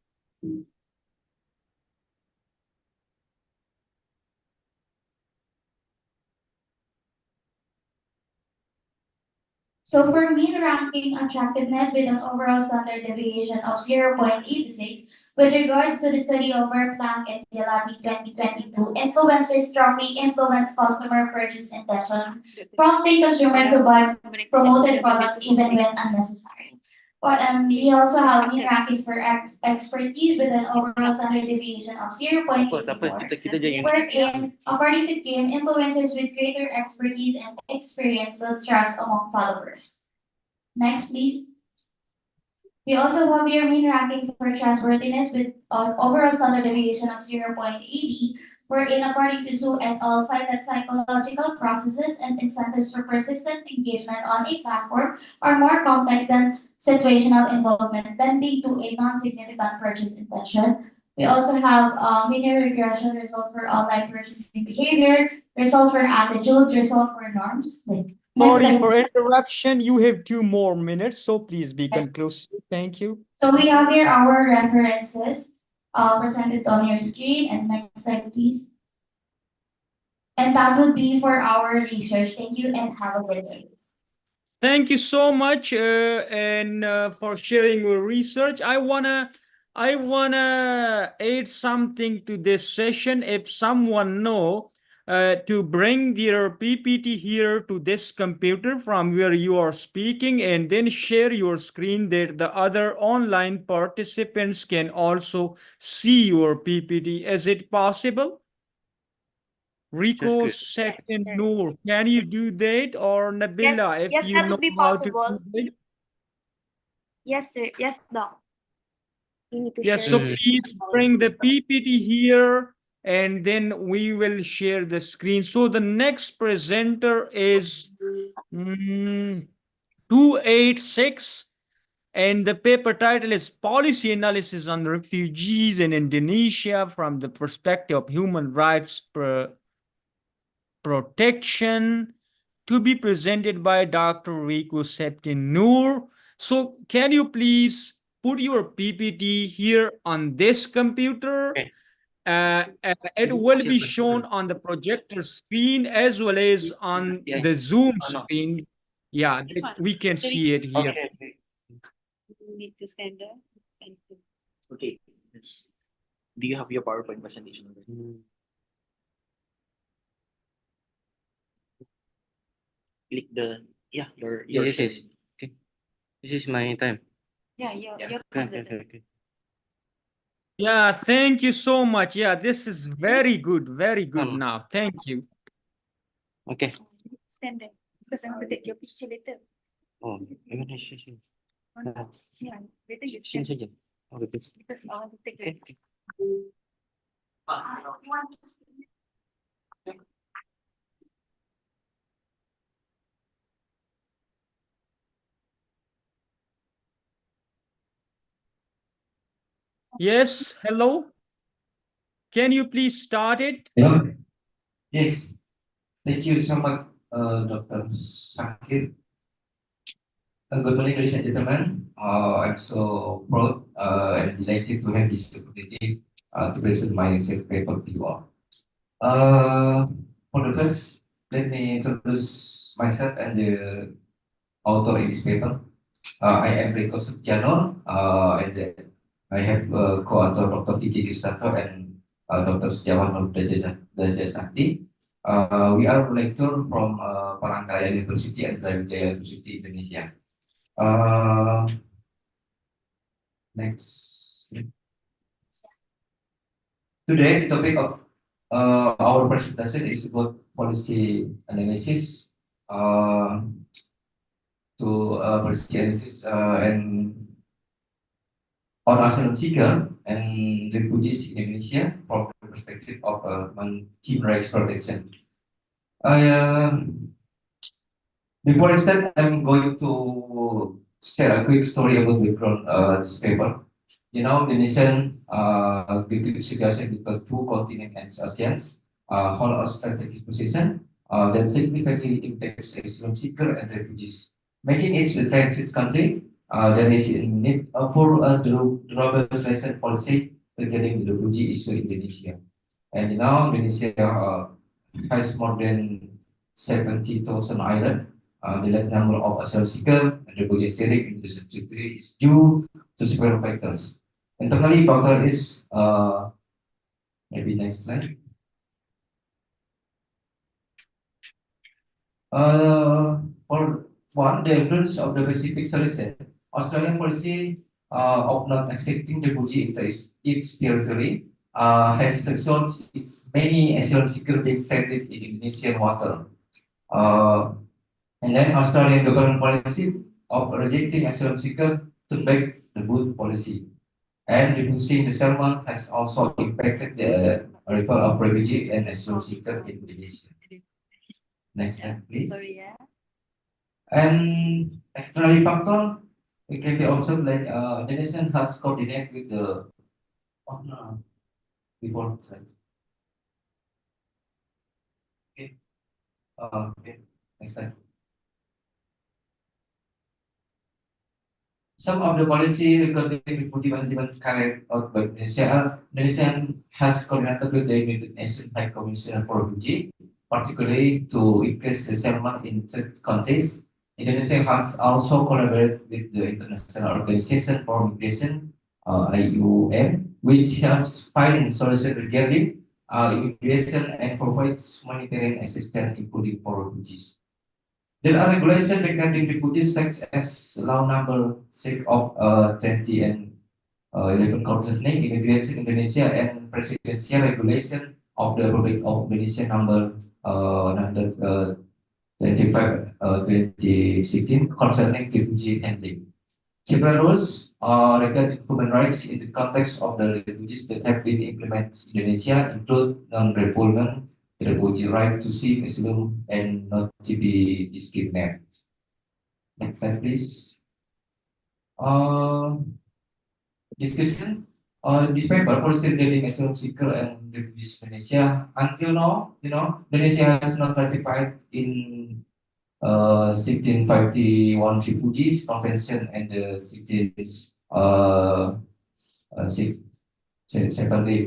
So for mean ranking attractiveness with an overall standard deviation of 0.86, With regards to the study of Verplank and Gelati 2022, influencers strongly influence customer purchase intention, prompting consumers to buy promoted products even when unnecessary. We also have mean ranking for expertise with an overall standard deviation of 0.84. Wherein, according to Kim, influencers with greater expertise and experience build trust among followers. Next, please. We also have your mean ranking for trustworthiness with overall standard deviation of 0.80, wherein, according to Zhu et al., find that psychological processes and incentives for persistent engagement on a platform are more complex than situational involvement, lending to a non-significant purchase intention. We also have linear regression results for online purchasing behavior, results for attitude, results for norms. Next Sorry slide. for interruption. You have 2 more minutes, so please be Yes. conclusive. Thank you. So we have here our references presented on your screen, and next slide, please. And that would be for our research. Thank you and have a good day. Thank you so much and for sharing your research. I wanna add something to this session. If someone know to bring their PPT here to this computer from where you are speaking, and then share your screen that the other online participants can also see your PPT. Is it possible? Rico, second, Noor, can you do that? Or Nabila, if yes, you that know would be how to possible. do that? Yes, sir. Yes, doc. You need to Yes, share so it. please bring the PPT here and then we will share the screen. So the next presenter is 286 and the paper title is Policy Analysis on Refugees in Indonesia from the Perspective of Human Rights Protection, to be presented by Dr. Rico Septin Noor. So can you please put your PPT here on this computer? Okay. It will be shown on the projector screen as well as on the Zoom screen. Yeah, This one. we can see it here. Okay. You need to send the. Okay. Yes. Do you have your PowerPoint presentation already? Click the your Yes, screen. yes. Okay. This is my time. Yeah, your Yeah. Okay. Yeah, thank you so much. Yeah, this is very good now. Thank you. Okay. Stand there because I'm going to take your picture later. Oh, gimana sih? Yeah, later you Sini stand saja. Oh, gitu. because I want to take Okay. it. Yes, hello. Can you please start it? Yeah. Yes. Thank you so much, Dr. Sakir. Good morning, ladies and gentlemen. I'm so proud and delighted to have this opportunity to present my paper to you all. For the first, let me introduce myself and the author in this paper. I am Rico Septiano, and I have co-author Dr. Titi Kirsanto and Dr. Setiawan Dajasakti. We are lecturer from Palangkaraya University and Brawijaya University, Indonesia. Next. Today, the topic of our presentation is about policy analysis. Policy analysis and on asylum seeker and refugees in Indonesia from the perspective of human rights protection. Before I start, I'm going to share a quick story about the background this paper. You know, the nation, the situation between two continents and ASEAN hold a strategic position that significantly impacts asylum seeker and refugees, making it the transit country that is in need for a robust recent policy regarding the refugee issue in Indonesia. And now Indonesia has more than 70,000 islands. The large number of asylum seekers and refugees staying in the country is due to several factors. Internally, factor is maybe next slide. For one, the influence of the Pacific solution, Australian policy of not accepting refugee into its territory has shown its many asylum seekers being sighted in Indonesian water. And then Australian government policy of rejecting asylum seekers to back the good policy. And reducing the salmon has also impacted the arrival of refugee and asylum seekers in Indonesia. Next slide, please. Sorry, yeah. And external factor, it can be observed like Indonesia has coordinated with the before slides. Okay. Okay. Next slide. Some of the policy regarding refugee management carried out by Indonesia, Indonesia has coordinated with the United Nations High Commissioner for Refugee, particularly to increase the settlement in third countries. Indonesia has also collaborated with the International Organization for Migration, IOM, which helps find solutions regarding immigration and provides humanitarian assistance, including for refugees. There are regulations regarding refugees, such as Law Number 6 of 20 and 11 concerning immigration Indonesia and Presidential Regulation of the Republic of Indonesia Number 25 2016 concerning refugee handling. Several rules regarding human rights in the context of the refugees that have been implemented in Indonesia include non-refoulement, the refugee right to seek asylum and not to be discriminated. Next slide, please. Discussion on this paper, policy regarding asylum seeker and refugees in Indonesia. Until now, Indonesia has not ratified in 1651 Refugees Convention and the 70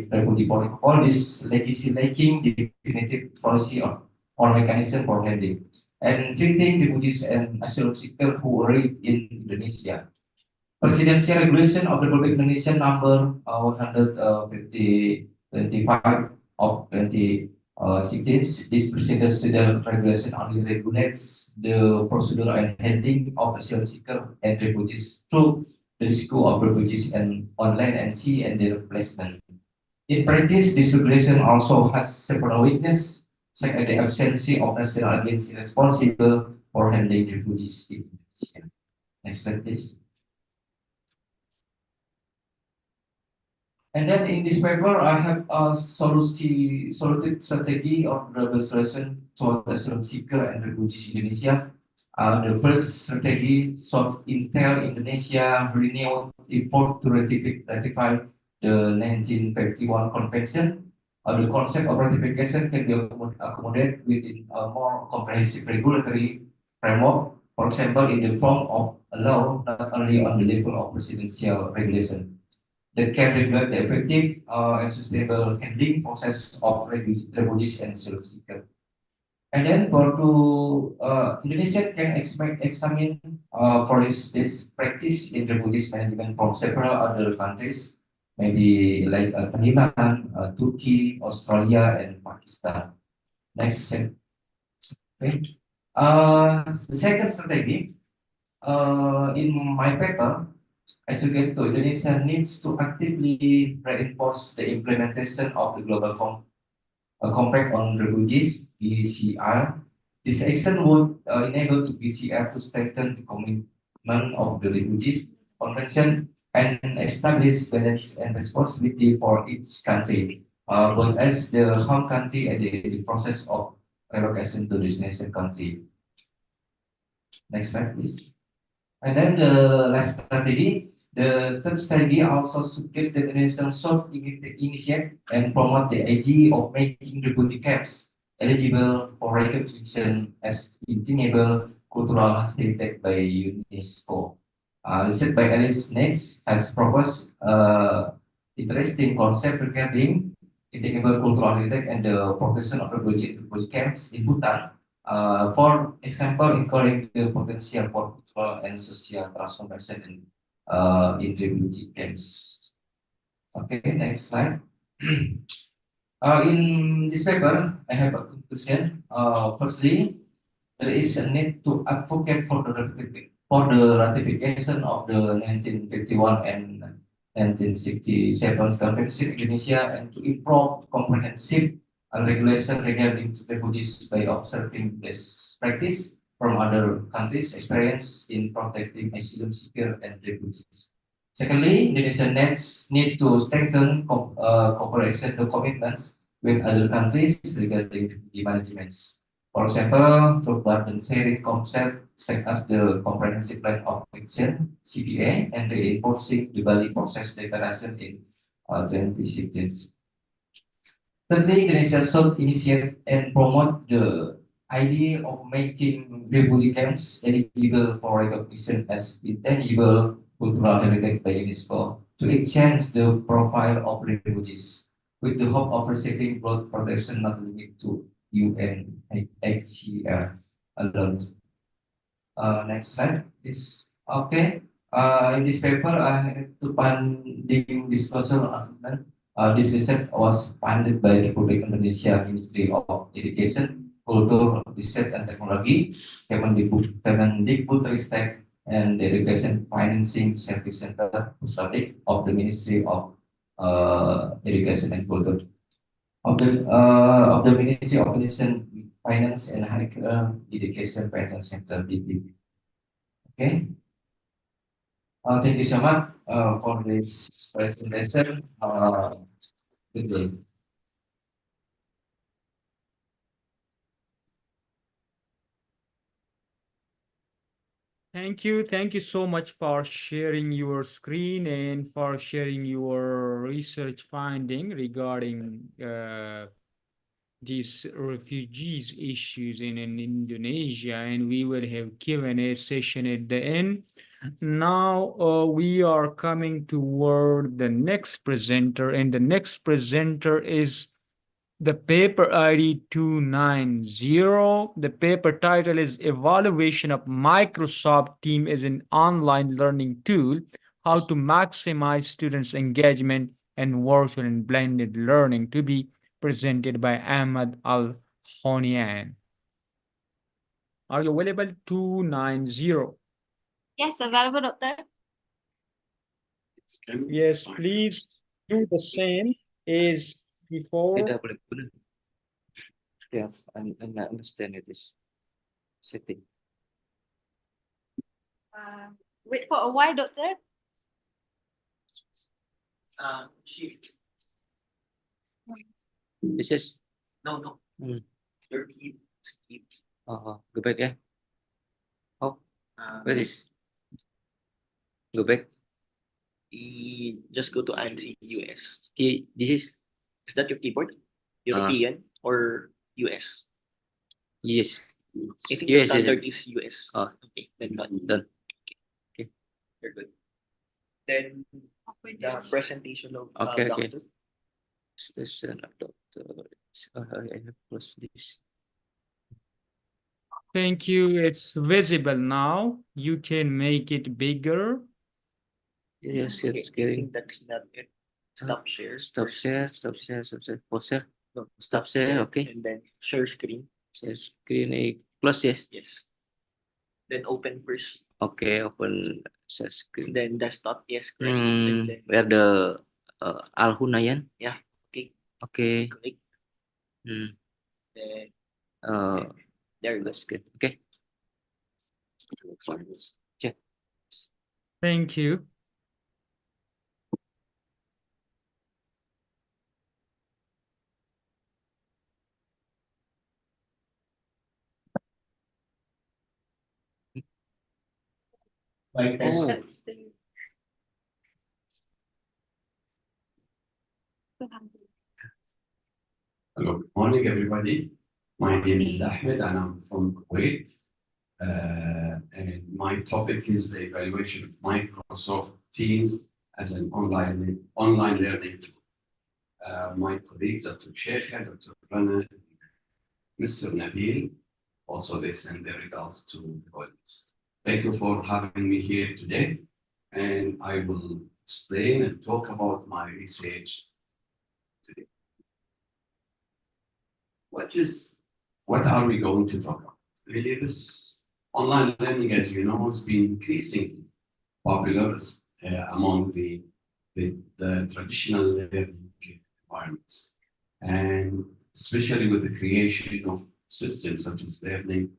Refugee Protocol. This legacy lacking definitive policy or mechanism for handling and treating refugees and asylum seekers who arrive in Indonesia. Presidential Regulation of the Republic of Indonesia Number 125 of 2016. This presidential regulation only regulates the procedure and handling of asylum seekers and refugees through the rescue of refugees and on land and sea and their placement. In practice, this regulation also has several weaknesses, such as the absence of national agency responsible for handling refugees in Indonesia. Next slide, please. And then in this paper, I have a solution strategy of the solution to asylum seeker and refugees in Indonesia. The first strategy sought Intel Indonesia renewed effort to ratify the 1951 Convention. The concept of ratification can be accommodated within a more comprehensive regulatory framework, for example, in the form of a law, not only on the level of presidential regulation, that can regulate the effective and sustainable handling process of refugees and asylum seekers. And then Indonesia can examine for this practice in refugees management from several other countries, maybe like Thailand, Turkey, Australia, and Pakistan. Next. Okay. The second strategy in my paper, I suggest to Indonesia needs to actively reinforce the implementation of the Global Compact on Refugees, GCR. This action would enable the GCR to strengthen the commitment of the Refugees Convention and establish balance and responsibility for each country, both as the home country and the process of relocation to destination country. Next slide, please. And then the last strategy, the third strategy also suggests that Indonesia should initiate and promote the idea of making refugee camps eligible for recognition as intangible cultural heritage by UNESCO. Research by Alice Ness has proposed interesting concept regarding intangible cultural heritage and the protection of refugee camps in Bhutan. For example, including the potential for cultural and social transformation in refugee camps. Okay, next slide. In this paper, I have a conclusion. Firstly, there is a need to advocate for the ratification of the 1951 and 1967 Convention in Indonesia and to improve comprehensive regulation regarding refugees by observing best practice from other countries' experience in protecting asylum seekers and refugees. Secondly, Indonesia needs to strengthen cooperation and commitments with other countries regarding refugee management. For example, through burden sharing concept such as the Comprehensive Plan of Action (CPA) and reinforcing the Bali Process Declaration in 2016. Thirdly, Indonesia should initiate and promote the idea of making refugee camps eligible for recognition as intangible cultural heritage by UNESCO to exchange the profile of refugees with the hope of receiving broad protection not limited to UNHCR alone. Next slide is okay. In this paper, I have to funding disclosure argument. This research was funded by the Republic Indonesia Ministry of Education, Culture, Research and Technology, Kemendikbudristek, and the Education Financing Service Center Pusat of the Ministry of Education and Culture of the Ministry of Education, Finance and Higher Education Pension Center (DPP). Okay. Thank you so much for this presentation. Good day. Thank you. Thank you so much for sharing your screen and for sharing your research finding regarding these refugees issues in Indonesia. And we will have Q&A session at the end. Now we are coming toward the next presenter, and the next presenter is the paper ID 290. The paper title is Evaluation of Microsoft Teams as an Online Learning Tool, How to Maximize Students' Engagement and Virtual and Blended Learning, to be presented by Ahmad Al-Honian. Are you available? 290. Yes, available, Doctor. Yes, please do the same as before. Tidak boleh benar. Yeah, I understand it is setting. Wait for a while, Doctor. Shift. This is No. Hmm. Your key. Skip. Go back ya. Oh, where is? Go back. Just go to ANSI US. This is Is that your keyboard? European or US? yes. I think US, the yes, standard is US. Okay, then done. Done. Okay, very good. Then the presentation of Okay. doctor. Station of doctor. I have plus this. Thank you. It's visible now. You can make it bigger. Yes, Okay, it's I getting. think that's not it. Stop share. Stop share. Pause share. No, Stop share. Okay. And then share screen. Share screen A plus yes. Yes. Then open first. Okay, open share screen. Then desktop. Yes, correct. And then Where the Al-Hunayan? Yeah. Okay. Okay. Click. Then There you go. Good. Okay. Check. Thank you. Like this. Oh. Hello, good morning, everybody. My name is Ahmed and I'm from Kuwait. And my topic is the evaluation of Microsoft Teams as an online learning tool. My colleagues, Dr. Sheikh, Dr. Rana, Mr. Nabil, also they send their regards to the audience. Thank you for having me here today. And I will explain and talk about my research today. What are we going to talk about? Really, this online learning, as you know, has been increasingly popular among the traditional learning environments, and especially with the creation of systems such as learning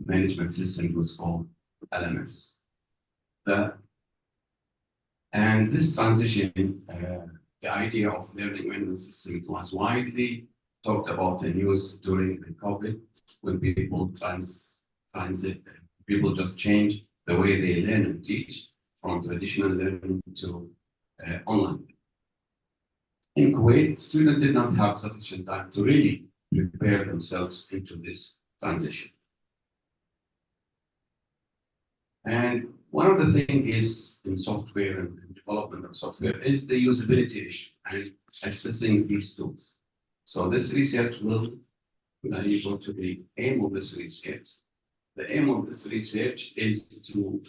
management system, was called LMS. And this transition, the idea of learning management system was widely talked about and used during the COVID, when people people just change the way they learn and teach from traditional learning to online. In Kuwait, students did not have sufficient time to really prepare themselves into this transition. And one of the things is in software and development of software is the usability issue and accessing these tools. So this research will go to the aim of this research. The aim of this research is to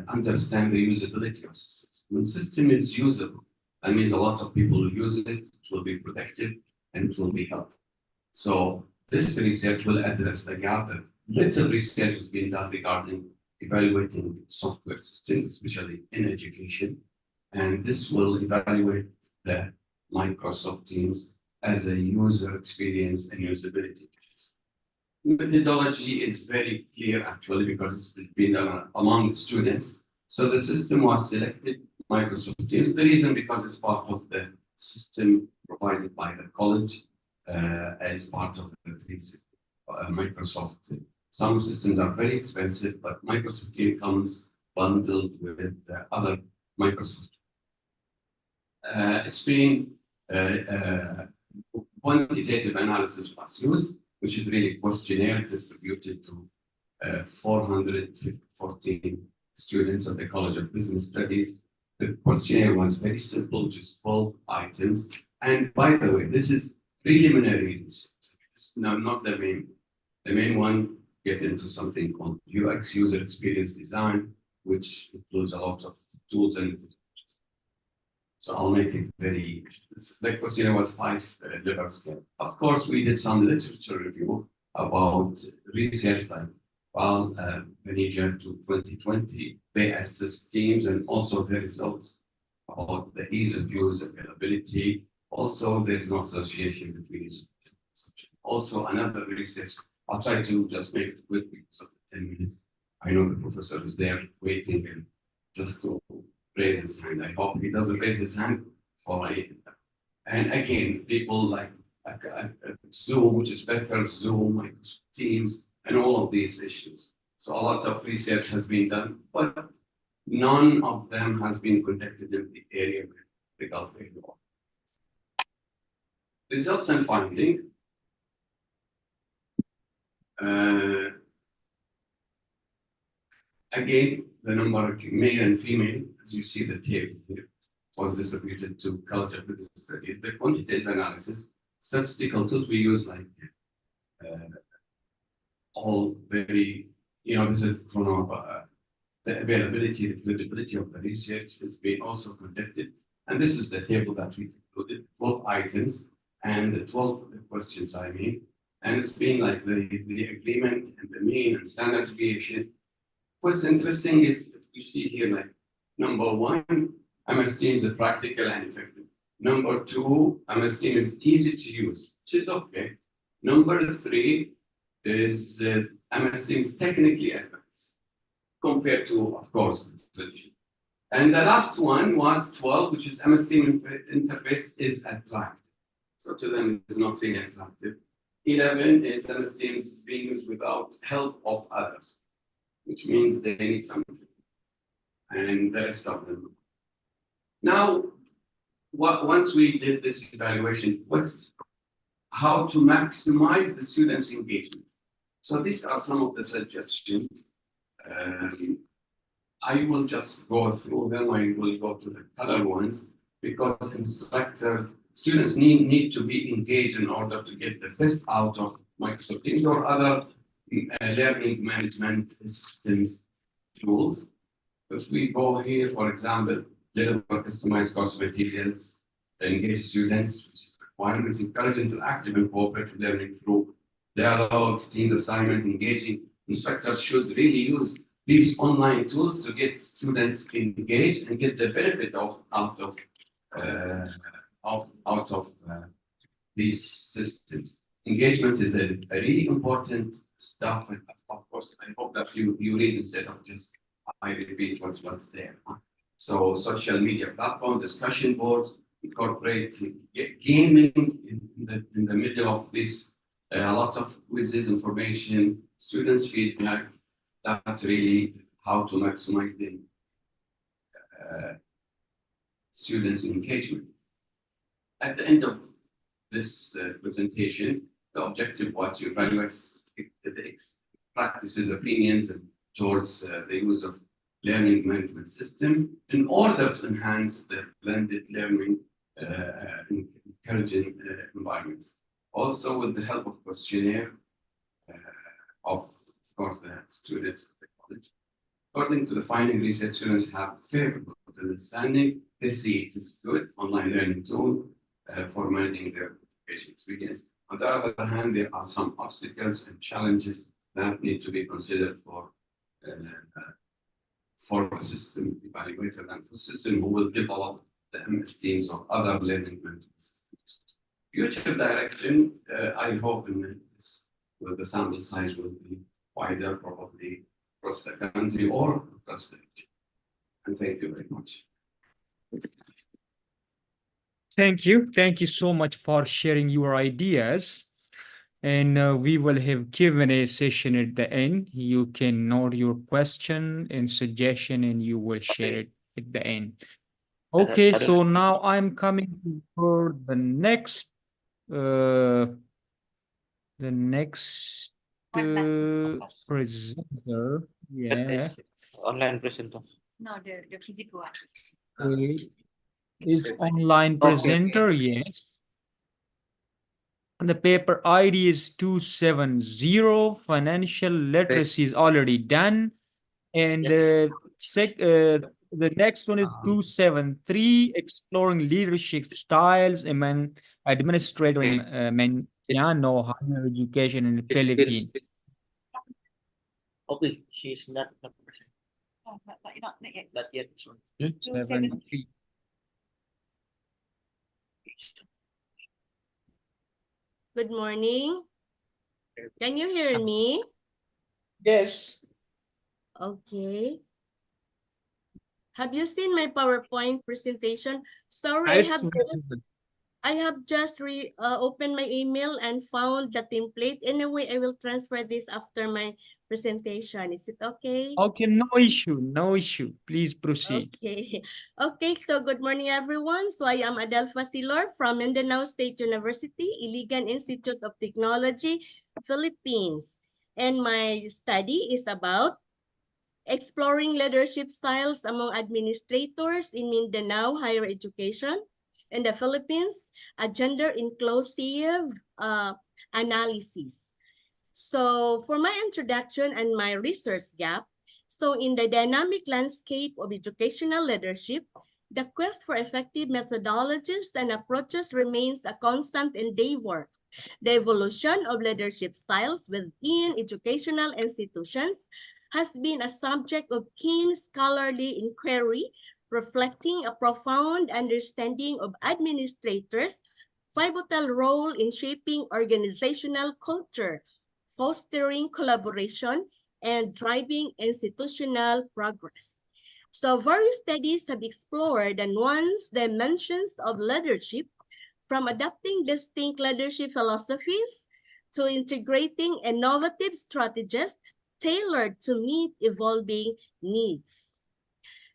understand the usability of systems. When system is usable, that means a lot of people will use it, it will be productive, and it will be helpful. So this research will address the gap that little research has been done regarding evaluating software systems, especially in education. And this will evaluate the Microsoft Teams as a user experience and usability. Methodology is very clear actually, because it's been done among students. So the system was selected, Microsoft Teams. The reason, because it's part of the system provided by the college as part of the Microsoft. Some systems are very expensive, but Microsoft Teams comes bundled with the other Microsoft. It's been quantitative analysis was used, which is really questionnaire distributed to 414 students at the College of Business Studies. The questionnaire was very simple, just 12 items. And by the way, this is preliminary research. It's not the main. The main one get into something called UX, user experience design, which includes a lot of tools and so I'll make it very, the questionnaire was 5-level scale. Of course, we did some literature review about research like Venija to 2020. They assess teams and also the results about the ease of use, availability. Also, there's no association between these. Also, another research, I'll try to just make it quick because of the 10 minutes. I know the professor is there waiting and just to raise his hand. I hope he doesn't raise his hand for it. And again, people like Zoom, which is better, Zoom, Microsoft Teams, and all of these issues. So a lot of research has been done, but none of them has been conducted in the area of the Gulf area. Results and finding. Again, the number of male and female, as you see the table here, was distributed to College of Business Studies. The quantitative analysis, statistical tools we use like all very, this is the availability, the credibility of the research has been also conducted. And this is the table that we included, 12 items and the 12 questions, I mean. And it's been like the agreement and the mean and standard deviation. What's interesting is you see here, like number 1, MS Teams is practical and effective. Number 2, MS Teams is easy to use, which is okay. Number 3 is MS Teams technically advanced compared to, of course, tradition. And the last one was 12, which is MS Teams interface is attractive. So to them, it's not really attractive. 11 is MS Teams being used without help of others, which means they need something. And the rest of them. Now, once we did this evaluation, how to maximize the students' engagement. So these are some of the suggestions. I will just go through them. I will go to the color ones because instructors, students need to be engaged in order to get the best out of Microsoft Teams or other learning management systems tools. If we go here, for example, deliver customized course materials, engage students, which is requirements, encourage interactive and cooperative learning through dialogues, team assignment, engaging. Instructors should really use these online tools to get students engaged and get the benefit out of these systems. Engagement is a really important stuff. And of course, I hope that you read instead of just I repeat what's there. So social media platform, discussion boards, incorporate gaming in the middle of this. A lot of quizzes, information, students' feedback. That's really how to maximize the students' engagement. At the end of this presentation, the objective was to evaluate the practices, opinions, and towards the use of learning management system in order to enhance the blended learning encouraging environments. Also, with the help of questionnaire of course, the students of the college. According to the finding, research students have favorable understanding. They see it is good online learning tool for managing their education experience. On the other hand, there are some obstacles and challenges that need to be considered for the system evaluator and for system who will develop the MS Teams or other learning management systems. Future direction, I hope in this, where the sample size will be wider, probably across the country or across the region. And thank you very much. Thank you. Thank you so much for sharing your ideas. And we will have Q&A session at the end. You can note your question and suggestion and you will share it at the end. Okay, so now I'm coming for the next presenter. Yeah. Online presenter. No, the physical one. Okay. It's online presenter, yes. And the paper ID is 270. Financial literacy is already done. And the next one is 273, exploring leadership styles among administrator and higher education in the Philippines. Okay, she's not the person. Oh, not yet. Not yet. 273. Good morning. Can you hear me? Yes. Okay. Have you seen my PowerPoint presentation? Sorry, I have just opened my email and found the template. Anyway, I will transfer this after my presentation. Is it okay? Okay, no issue, no issue. Please proceed. Okay. Okay, so good morning, everyone. So I am Adelfa Silor from Mindanao State University, Iligan Institute of Technology, Philippines. And my study is about exploring leadership styles among administrators in Mindanao higher education in the Philippines, a gender inclusive analysis. So for my introduction and my research gap, so in the dynamic landscape of educational leadership, the quest for effective methodologies and approaches remains a constant endeavor. The evolution of leadership styles within educational institutions has been a subject of keen scholarly inquiry, reflecting a profound understanding of administrators' pivotal role in shaping organizational culture, fostering collaboration, and driving institutional progress. So various studies have explored the nuanced dimensions of leadership, from adopting distinct leadership philosophies to integrating innovative strategies tailored to meet evolving needs.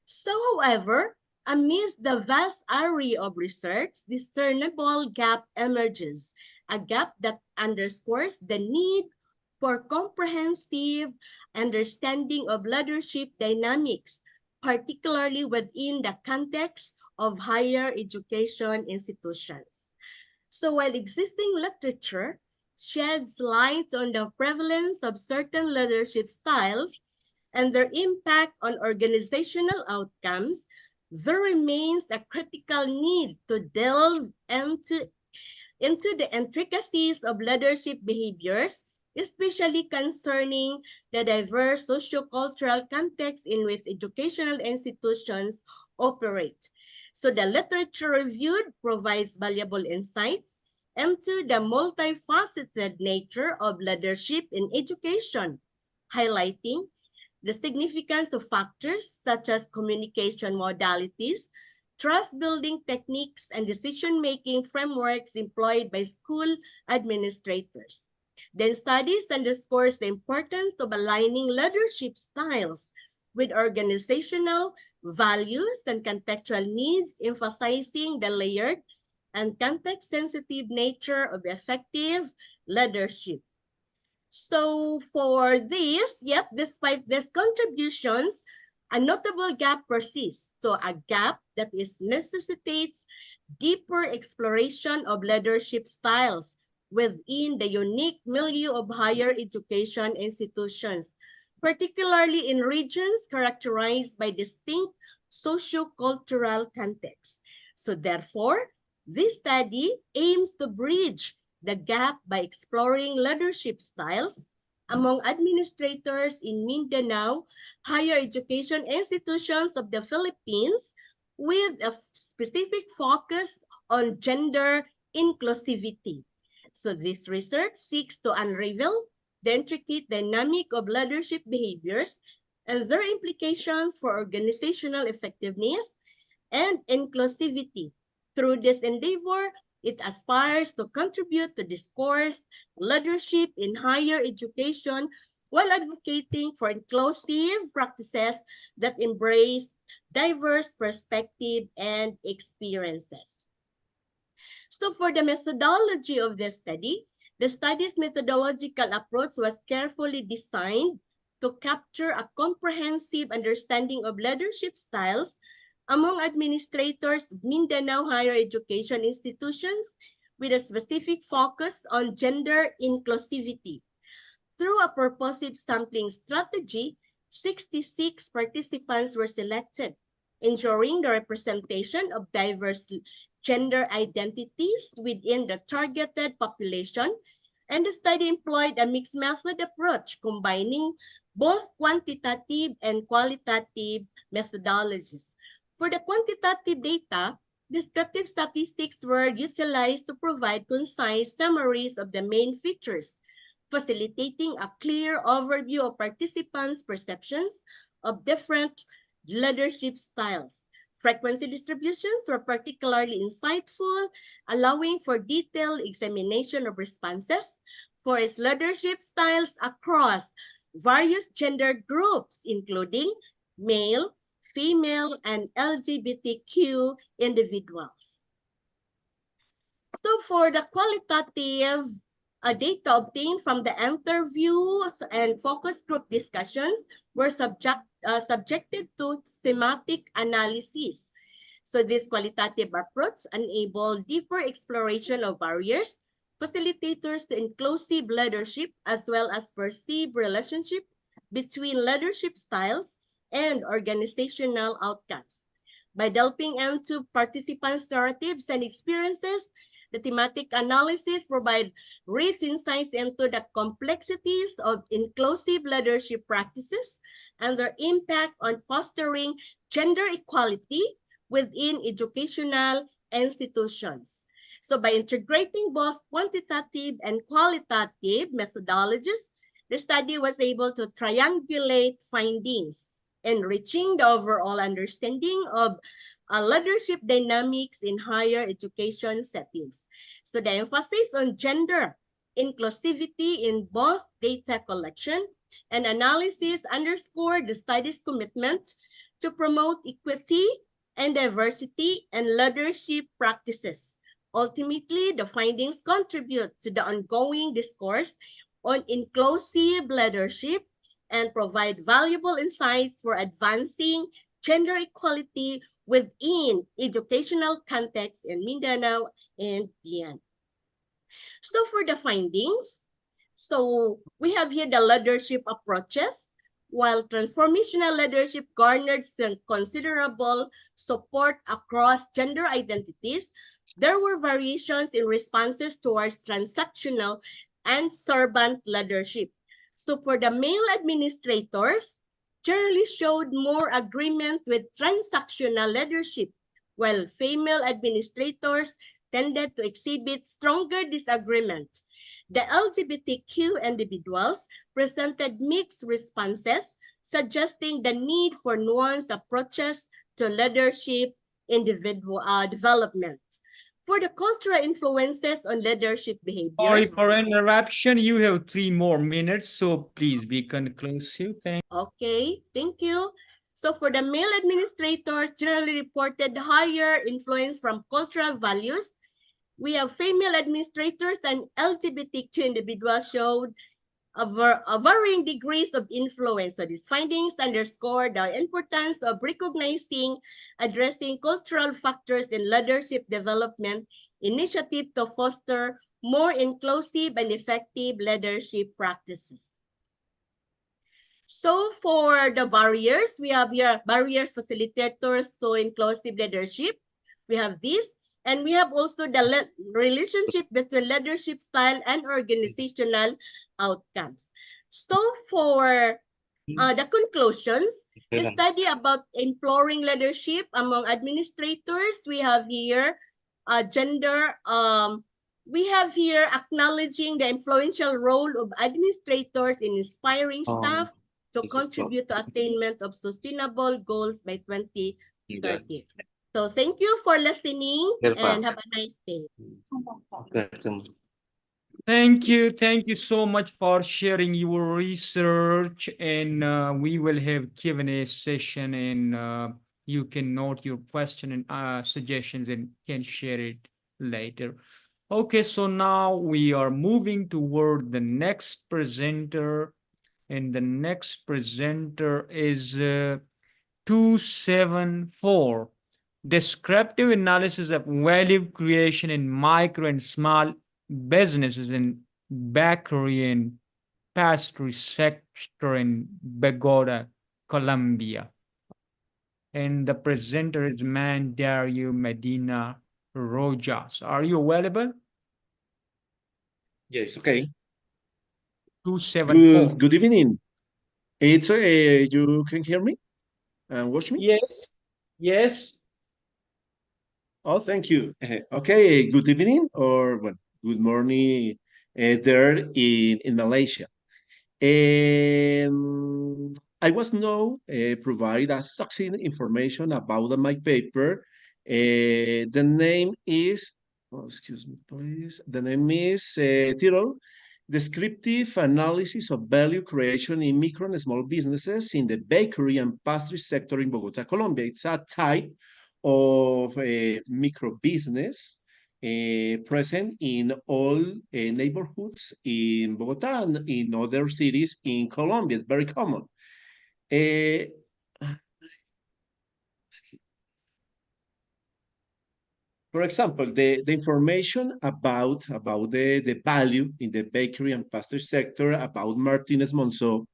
So, however, amidst the vast array of research, discernible gap emerges, a gap that underscores the need for comprehensive understanding of leadership dynamics, particularly within the context of higher education institutions. So while existing literature sheds light on the prevalence of certain leadership styles and their impact on organizational outcomes, there remains a critical need to delve into the intricacies of leadership behaviors, especially concerning the diverse sociocultural context in which educational institutions operate. So the literature reviewed provides valuable insights into the multifaceted nature of leadership in education, highlighting the significance of factors such as communication modalities, trust-building techniques, and decision-making frameworks employed by school administrators. Then studies underscores the importance of aligning leadership styles with organizational values and contextual needs, emphasizing the layered and context-sensitive nature of effective leadership. So for this, yet despite these contributions, a notable gap persists. So a gap that necessitates deeper exploration of leadership styles within the unique milieu of higher education institutions, particularly in regions characterized by distinct socio-cultural contexts. So therefore, this study aims to bridge the gap by exploring leadership styles among administrators in Mindanao higher education institutions of the Philippines with a specific focus on gender inclusivity. So this research seeks to unravel the intricate dynamic of leadership behaviors and their implications for organizational effectiveness and inclusivity. Through this endeavor, it aspires to contribute to discourse leadership in higher education while advocating for inclusive practices that embrace diverse perspectives and experiences. So for the methodology of the study, the study's methodological approach was carefully designed to capture a comprehensive understanding of leadership styles among administrators of Mindanao higher education institutions with a specific focus on gender inclusivity. Through a purposive sampling strategy, 66 participants were selected, ensuring the representation of diverse gender identities within the targeted population, and the study employed a mixed method approach combining both quantitative and qualitative methodologies. For the quantitative data, descriptive statistics were utilized to provide concise summaries of the main features, facilitating a clear overview of participants' perceptions of different leadership styles. Frequency distributions were particularly insightful, allowing for detailed examination of responses for its leadership styles across various gender groups, including male, female, and LGBTQ individuals. So for the qualitative data obtained from the interviews and focus group discussions were subjected to thematic analysis. So this qualitative approach enabled deeper exploration of barriers, facilitators to inclusive leadership, as well as perceived relationship between leadership styles and organizational outcomes. By delving into participants' narratives and experiences, the thematic analysis provides rich insights into the complexities of inclusive leadership practices and their impact on fostering gender equality within educational institutions. So by integrating both quantitative and qualitative methodologies, the study was able to triangulate findings, enriching the overall understanding of leadership dynamics in higher education settings. So the emphasis on gender inclusivity in both data collection and analysis underscored the study's commitment to promote equity and diversity and leadership practices. Ultimately, the findings contribute to the ongoing discourse on inclusive leadership and provide valuable insights for advancing gender equality within educational context in Mindanao and beyond. So for the findings, so we have here the leadership approaches While transformational leadership garnered some considerable support across gender identities, there were variations in responses towards transactional and servant leadership. So for the male administrators, generally showed more agreement with transactional leadership, while female administrators tended to exhibit stronger disagreement. The LGBTQ individuals presented mixed responses, suggesting the need for nuanced approaches to leadership development. For the cultural influences on leadership Sorry behaviors. for interruption. You have 3 more minutes, so please be conclusive. Okay, thank you. So for the male administrators, generally reported higher influence from cultural values. We have female administrators and LGBTQ individuals showed varying degrees of influence. So these findings underscore the importance of recognizing, addressing cultural factors in leadership development initiative to foster more inclusive and effective leadership practices. So for the barriers, we have here barriers facilitators to inclusive leadership. We have this, and we have also the relationship between leadership style and organizational outcomes. So for the conclusions, the study about imploring leadership among administrators, we have here gender, we have here acknowledging the influential role of administrators in inspiring staff to contribute to attainment of sustainable goals by 2030. So thank you for listening and have a nice day. Thank you so much for sharing your research, and we will have Q&A session, and you can note your question and suggestions and can share it later. Okay, so now we are moving toward the next presenter, and the next presenter is 274, descriptive analysis of value creation in micro and small businesses in bakery and pastry sector in Bogota, Colombia. And the presenter is Dario Medina Rojas. Are you available? Yes, okay. 274. Good evening. It's you can hear me and watch me? Yes. Yes. Oh, thank you. Okay, good evening or well, good morning there in Malaysia. I was now provide a succinct information about my paper. The name is, oh, excuse me, please. The name is title, Descriptive Analysis of Value Creation in Micro and Small Businesses in the Bakery and Pastry Sector in Bogota, Colombia. It's a type of micro business present in all neighborhoods in Bogota and in other cities in Colombia. It's very common. For example, the information about the value in the bakery and pastry sector about Martinez Monceau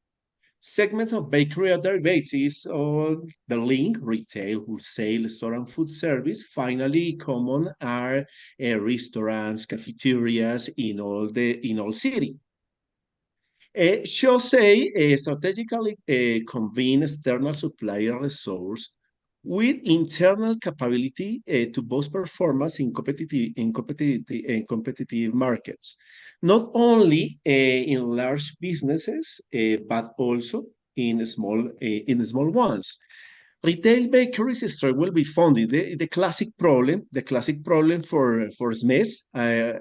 segments of bakery and derivatives is all the link, retail, wholesale, store, and food service. Finally, common are restaurants, cafeterias in all city. Should say strategically convene external supplier resource with internal capability to boost performance in competitive markets, not only in large businesses but also in small ones. Retail bakeries struggle with funding. The classic problem for SMEs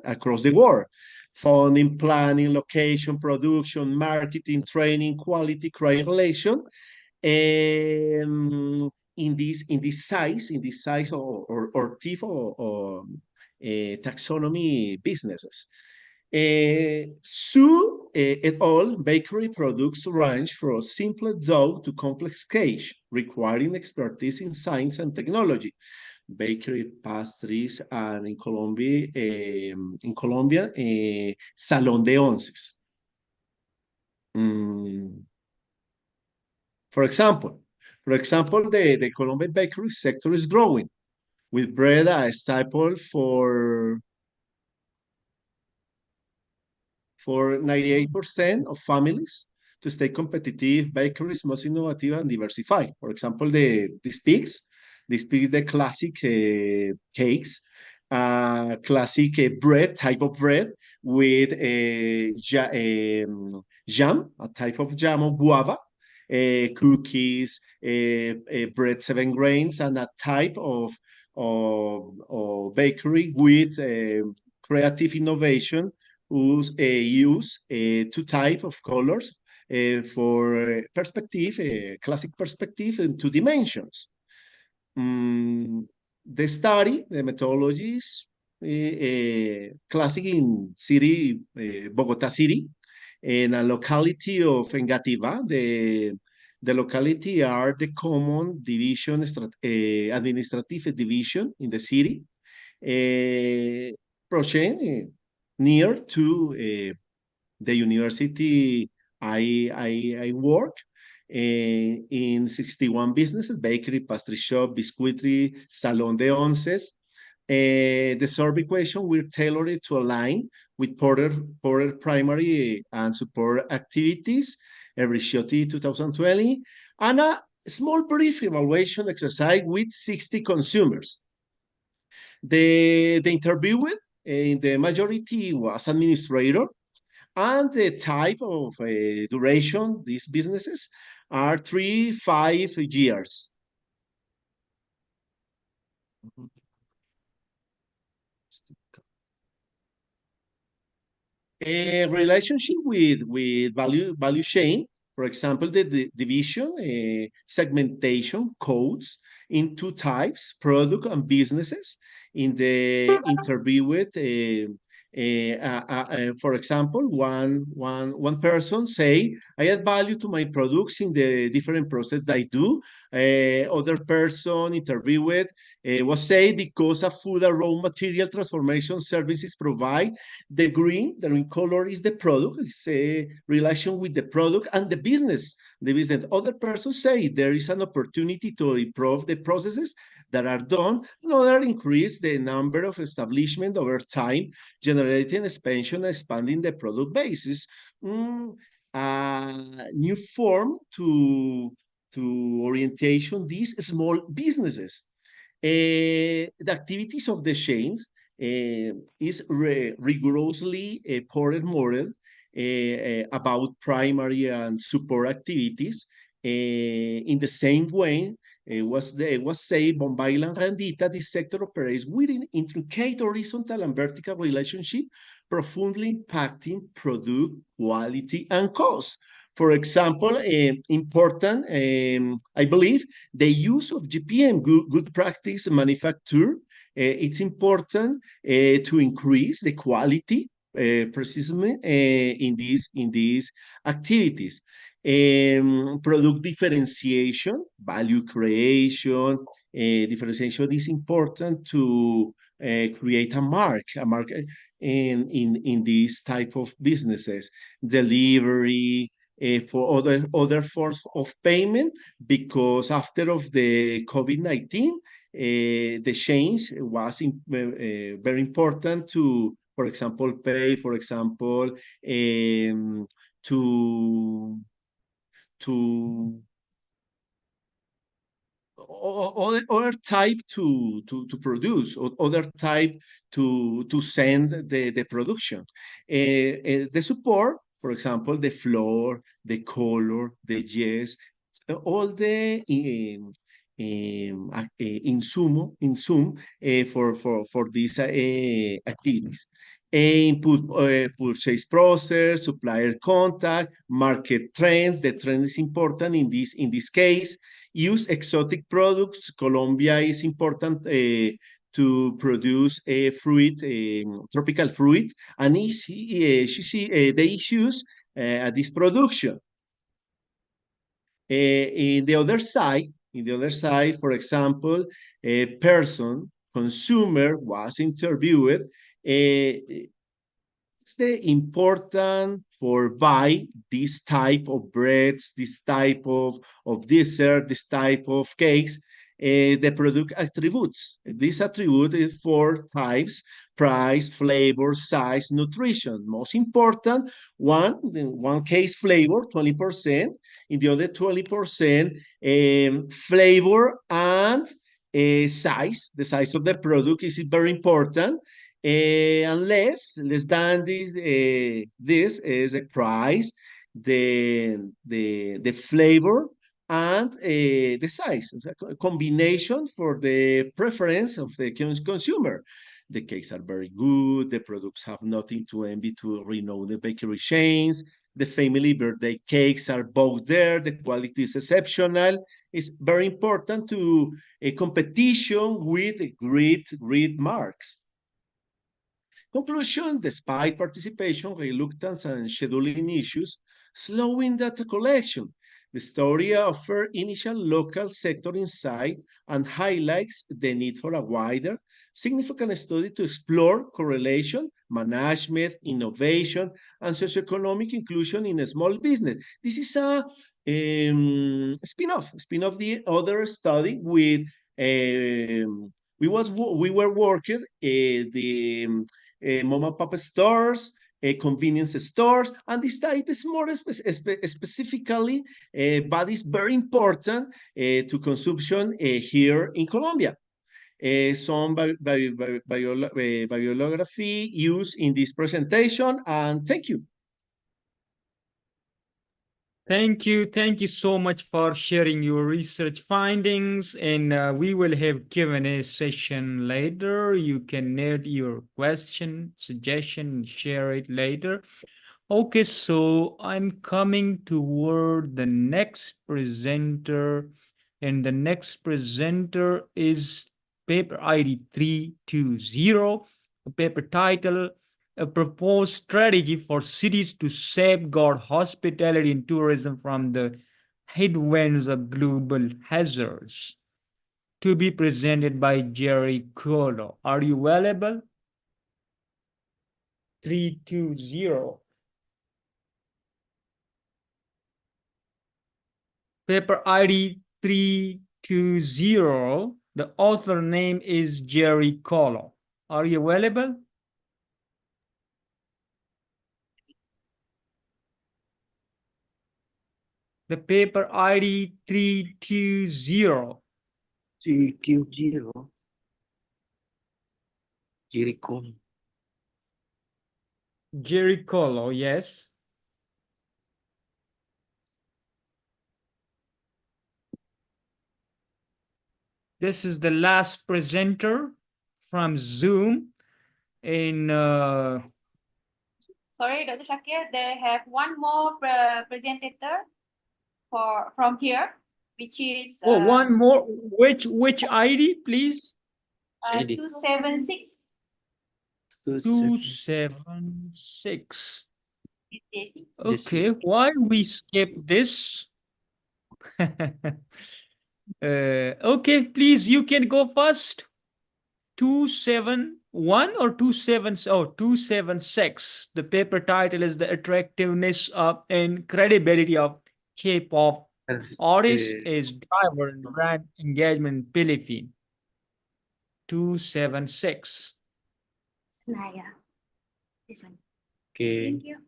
across the world. Funding, planning, location, production, marketing, training, quality, client relation. In this size or type or taxonomy businesses. Su et al. Bakery products range from simple dough to complex cake, requiring expertise in science and technology. Bakery, pastries, and in Colombia, Salón de Onces. For example, the Colombian bakery sector is growing, with bread as staple for 98% of families. To stay competitive, bakeries must innovative and diversify. For example, these pigs, the classic cakes, classic bread, type of bread with jam, a type of jam of guava, cookies, bread 7 grains, and a type of bakery with creative innovation use 2 types of colors for perspective, classic perspective, and 2 dimensions. The study, the methodologies, classic in city, Bogota City, in a locality of Engativá. The locality are the common division, administrative division in the city. Near to the university I work in 61 businesses, bakery, pastry shop, biscuitery, salon de onces. The survey question will tailor it to align with Porter primary and support activities, Ricciotti 2020, and a small brief evaluation exercise with 60 consumers. The interviewed in the majority was administrator, and the type of duration these businesses are 3-5 years. A relationship with value chain, for example, the division, segmentation codes in 2 types, product and businesses. In the interviewed, for example, one person say, I add value to my products in the different process that I do. Other person interviewed was say, because of food and raw material transformation services provide, the green color is the product, it's a relation with the product and the business. Other person say there is an opportunity to improve the processes that are done, another increase the number of establishment over time, generating expansion, expanding the product basis. A new form to orientation these small businesses. The activities of the chains is rigorously ported model about primary and support activities. In the same way, was say Bombayla and Randita, this sector operates within intricate horizontal and vertical relationship, profoundly impacting product quality and cost. For example, important, I believe, the use of GPM, good practice manufacture. It's important to increase the quality precisely in these activities. Product differentiation, value creation, differentiation is important to create a mark in these type of businesses. Delivery, for other forms of payment, because after of the COVID-19, the change was very important to, for example, pay, for example, to other type to produce, or other type to send the production. The support, for example, the floor, the color, the yes, all the insum for these activities. Input, purchase process, supplier contact, market trends. The trend is important in this case. Use exotic products. Colombia is important to produce a fruit, tropical fruit, and the issues at this production. In the other side, for example, a consumer was interviewed. It's the important for buy this type of breads, this type of dessert, this type of cakes, the product attributes. This attribute is 4 types: price, flavor, size, nutrition. Most important, in one case flavor, 20%, in the other 20%, flavor and size. The size of the product is very important. And less than this is a price, the flavor, and the size. It's a combination for the preference of the consumer. The cakes are very good. The products have nothing to envy to renowned the bakery chains. The family birthday cakes are both there. The quality is exceptional. It's very important to a competition with great marks. Conclusion: despite participation, reluctance, and scheduling issues, slowing data collection, the story offers initial local sector insight and highlights the need for a wider, significant study to explore correlation, management, innovation, and socioeconomic inclusion in a small business. This is a spin-off the other study with we were working the mom and pop stores, convenience stores, and this type is more specifically, but it's very important to consumption here in Colombia. Some bibliography used in this presentation, and thank you. Thank you so much for sharing your research findings, and we will have Q&A session later. You can add your question, suggestion, share it later. Okay, so I'm coming toward the next presenter, and the next presenter is paper ID 320, paper title: a proposed strategy for cities to safeguard hospitality and tourism from the headwinds of global hazards. To be presented by Jerry Colo. Are you available? 320. Paper ID 320. The author name is Jerry Colo. Are you available? The paper ID 320. 320. Jerry Colo. Jerry Colo, yes. This is the last presenter from Zoom. In Sorry, Dr. Shakir, they have one more presenter from here, which is one more. Which ID, please? 276. 276. Okay, why we skip this? Okay, please, you can go first. 271 or 276. The paper title is The Attractiveness of and Credibility of K-pop Artists is Driver in Brand Engagement in Philippines. 276. Naya. This one. Okay. Thank you.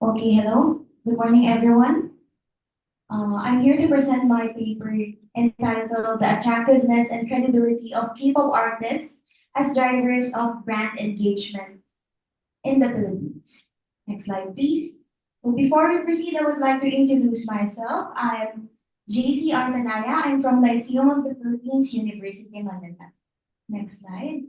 Okay, hello. Good morning, everyone. I'm here to present my paper entitled The Attractiveness and Credibility of K-pop Artists as Drivers of Brand Engagement in the Philippines. Next slide, please. So before we proceed, I would like to introduce myself. I'm JC Artanaya. I'm from Lyceum of the Philippines, University of Manila. Next slide.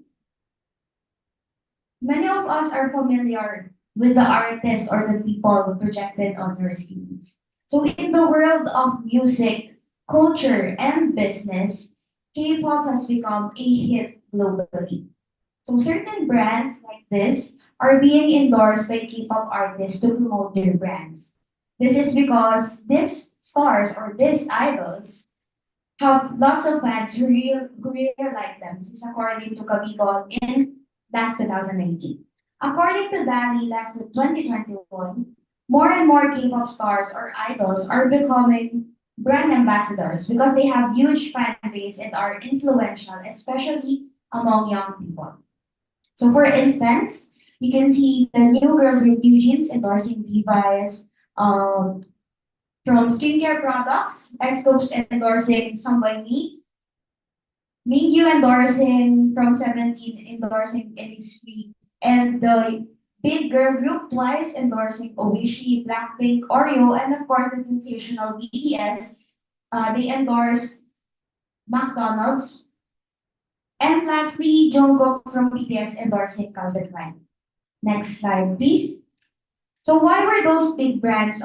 Many of us are familiar with the artists or the people projected on your screens. So in the world of music, culture, and business, K-pop has become a hit globally. So certain brands like this are being endorsed by K-pop artists to promote their brands. This is because these stars or these idols have lots of fans who really like them. This is according to Kabigol in last 2019. According to Dali, last 2021, more and more K-pop stars or idols are becoming brand ambassadors because they have huge fan base and are influential, especially among young people. So for instance, you can see the new girl group New Jeans endorsing Levi's, from skincare products, Escopes endorsing Some by Me, Mingyu endorsing from 17 endorsing Innisfree, and the big girl group Twice endorsing Oishi, Blackpink, Oreo, and of course the sensational BTS. They endorse McDonald's. And lastly, Jungkook from BTS endorsing Calvin Klein. Next slide, please. So why were those big brands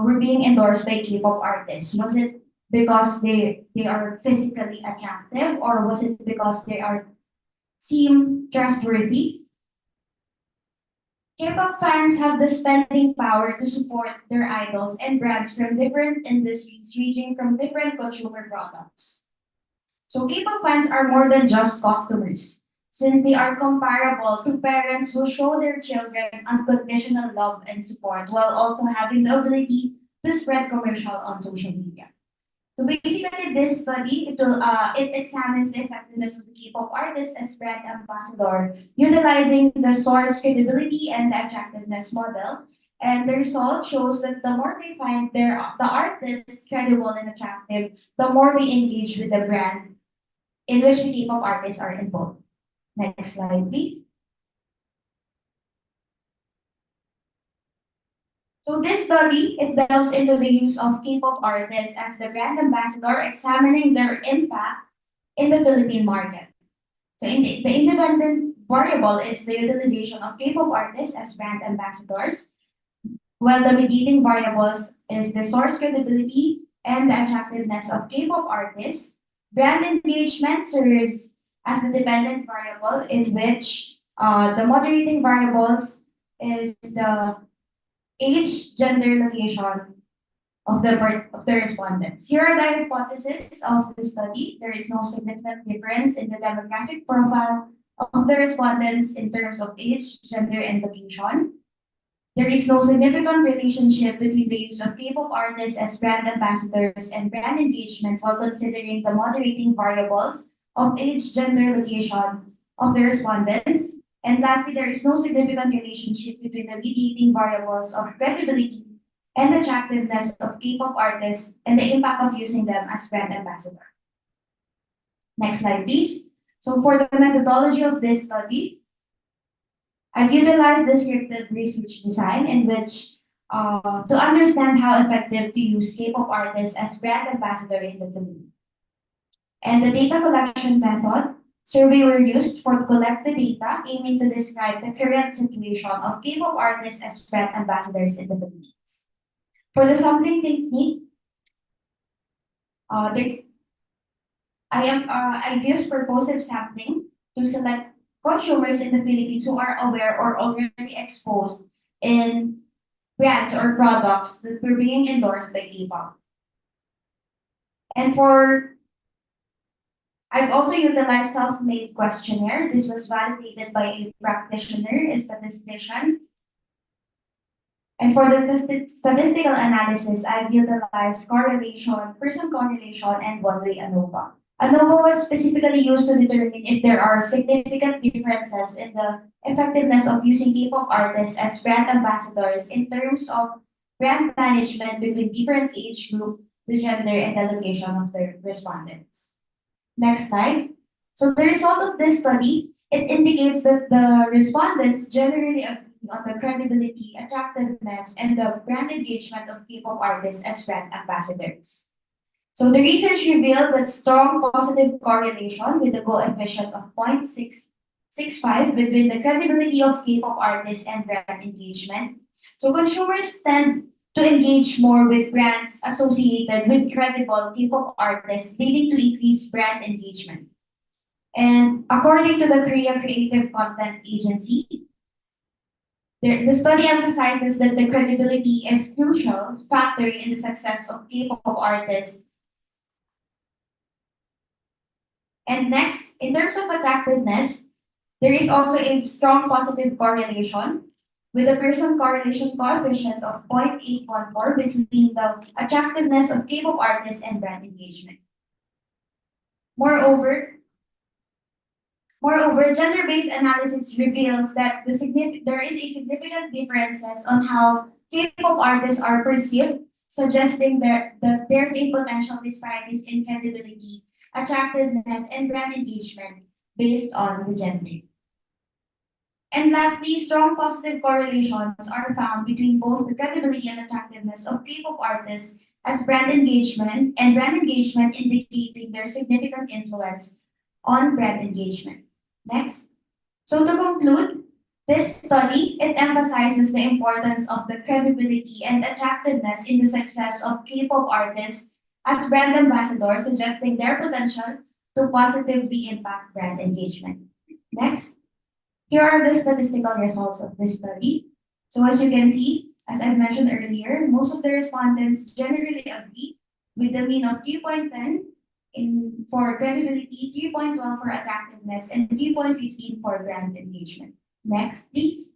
were being endorsed by K-pop artists? Was it because they are physically attractive, or was it because they seem trustworthy? K-pop fans have the spending power to support their idols and brands from different industries, ranging from different consumer products. So K-pop fans are more than just customers, since they are comparable to parents who show their children unconditional love and support while also having the ability to spread commercial on social media. So basically, this study it examines the effectiveness of the K-pop artist as brand ambassador, utilizing the source credibility and the attractiveness model. And the result shows that the more they find the artist credible and attractive, the more they engage with the brand in which the K-pop artists are involved. Next slide, please. So this study, it delves into the use of K-pop artists as the brand ambassador, examining their impact in the Philippine market. So the independent variable is the utilization of K-pop artists as brand ambassadors, while the mediating variables is the source credibility and the attractiveness of K-pop artists. Brand engagement serves as the dependent variable, in which the moderating variables is the age, gender, location of the respondents. Here are the hypotheses of the study. There is no significant difference in the demographic profile of the respondents in terms of age, gender, and location. There is no significant relationship between the use of K-pop artists as brand ambassadors and brand engagement while considering the moderating variables of age, gender, location of the respondents. And lastly, there is no significant relationship between the mediating variables of credibility and attractiveness of K-pop artists and the impact of using them as brand ambassador. Next slide, please. So for the methodology of this study, I've utilized descriptive research design in which to understand how effective to use K-pop artists as brand ambassador in the Philippines. And the data collection method, survey were used to collect the data, aiming to describe the current situation of K-pop artists as brand ambassadors in the Philippines. For the sampling technique, I've used purposive sampling to select consumers in the Philippines who are aware or already exposed in brands or products that were being endorsed by K-pop. And I've also utilized self-made questionnaire. This was validated by a practitioner, a statistician. And for the statistical analysis, I've utilized correlation, person correlation, and one-way ANOVA. ANOVA was specifically used to determine if there are significant differences in the effectiveness of using K-pop artists as brand ambassadors in terms of brand management between different age group, the gender, and the location of the respondents. Next slide. So the result of this study, it indicates that the respondents generally agree on the credibility, attractiveness, and the brand engagement of K-pop artists as brand ambassadors. So the research revealed that strong positive correlation with the coefficient of 0.665 between the credibility of K-pop artists and brand engagement. So consumers tend to engage more with brands associated with credible K-pop artists, leading to increased brand engagement. And according to the Korea Creative Content Agency, the study emphasizes that the credibility is a crucial factor in the success of K-pop artists And next, in terms of attractiveness, there is also a strong positive correlation with a Pearson correlation coefficient of 0.814 between the attractiveness of K-pop artists and brand engagement. Moreover, gender-based analysis reveals that there is a significant differences on how K-pop artists are perceived, suggesting that there's a potential disparities in credibility, attractiveness, and brand engagement based on the gender. And lastly, strong positive correlations are found between both the credibility and attractiveness of K-pop artists as brand engagement indicating their significant influence on brand engagement. Next. So to conclude, this study, it emphasizes the importance of the credibility and attractiveness in the success of K-pop artists as brand ambassadors, suggesting their potential to positively impact brand engagement. Next. Here are the statistical results of this study. So as you can see, as I've mentioned earlier, most of the respondents generally agree with the mean of 3.10 for credibility, 3.12 for attractiveness, and 3.15 for brand engagement. Next, please.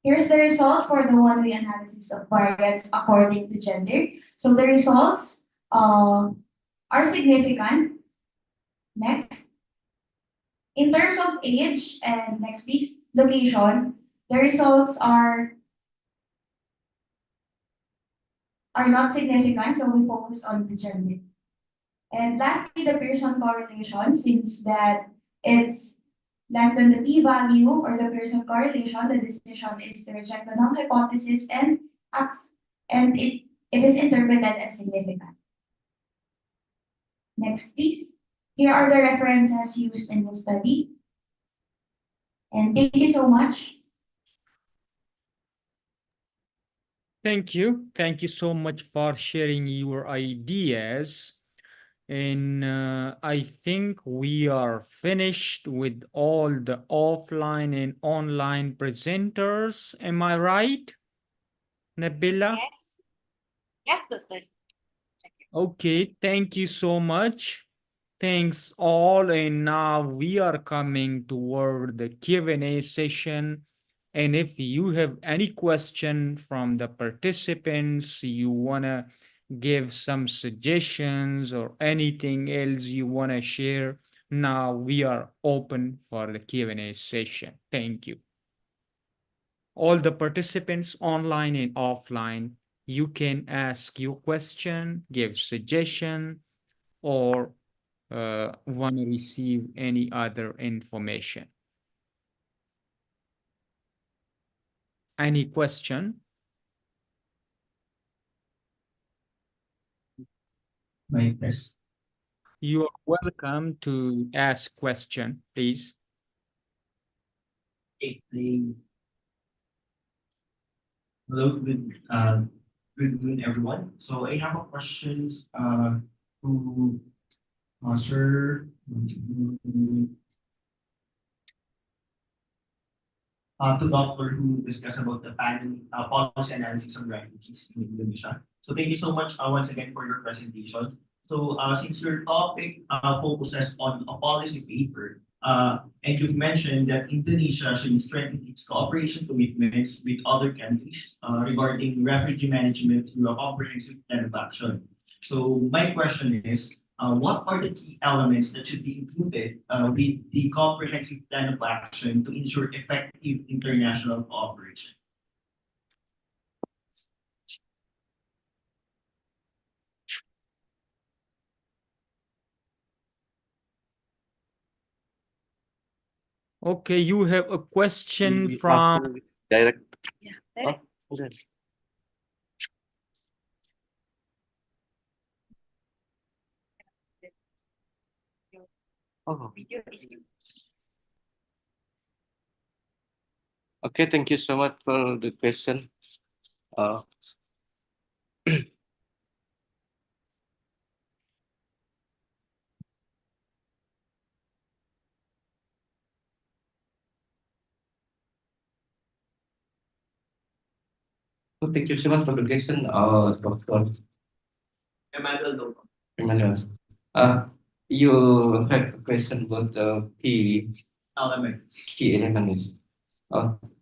Here's the result for the one-way analysis of variance according to gender. So the results are significant. Next. In terms of age, and next please, location, the results are not significant, so we focus on the gender. And lastly, the Pearson correlation, since that it's less than the p-value or the Pearson correlation, the decision is to reject the null hypothesis and it is interpreted as significant. Next, please. Here are the references used in the study. And thank you so much. Thank you. Thank you so much for sharing your ideas. And I think we are finished with all the offline and online presenters. Am I right, Nabila? Yes. Yes, Doctor. Okay, thank you so much. Thanks all. And now we are coming toward the Q&A session. And if you have any question from the participants, you want to give some suggestions or anything else you want to share, now we are open for the Q&A session. Thank you. All the participants online and offline, you can ask your question, give suggestion, or want to receive any other information. Any question? Yes. You are welcome to ask question, please. Hello, good noon, everyone. So I have a questions to Sir to Doctor who discussed about the policy analysis on refugees in Indonesia. So thank you so much once again for your presentation. So since your topic focuses on a policy paper, and you've mentioned that Indonesia should strengthen its cooperation commitments with other countries regarding refugee management through a comprehensive plan of action. So my question is, what are the key elements that should be included with the comprehensive plan of action to ensure effective international cooperation? Okay, you have a question from direct. Yeah, direct. Oh. Video is Okay, thank you so much for the question. Thank you so much for the question, Dr. Emmanuel. Emmanuel. You have a question about the Element. key elements.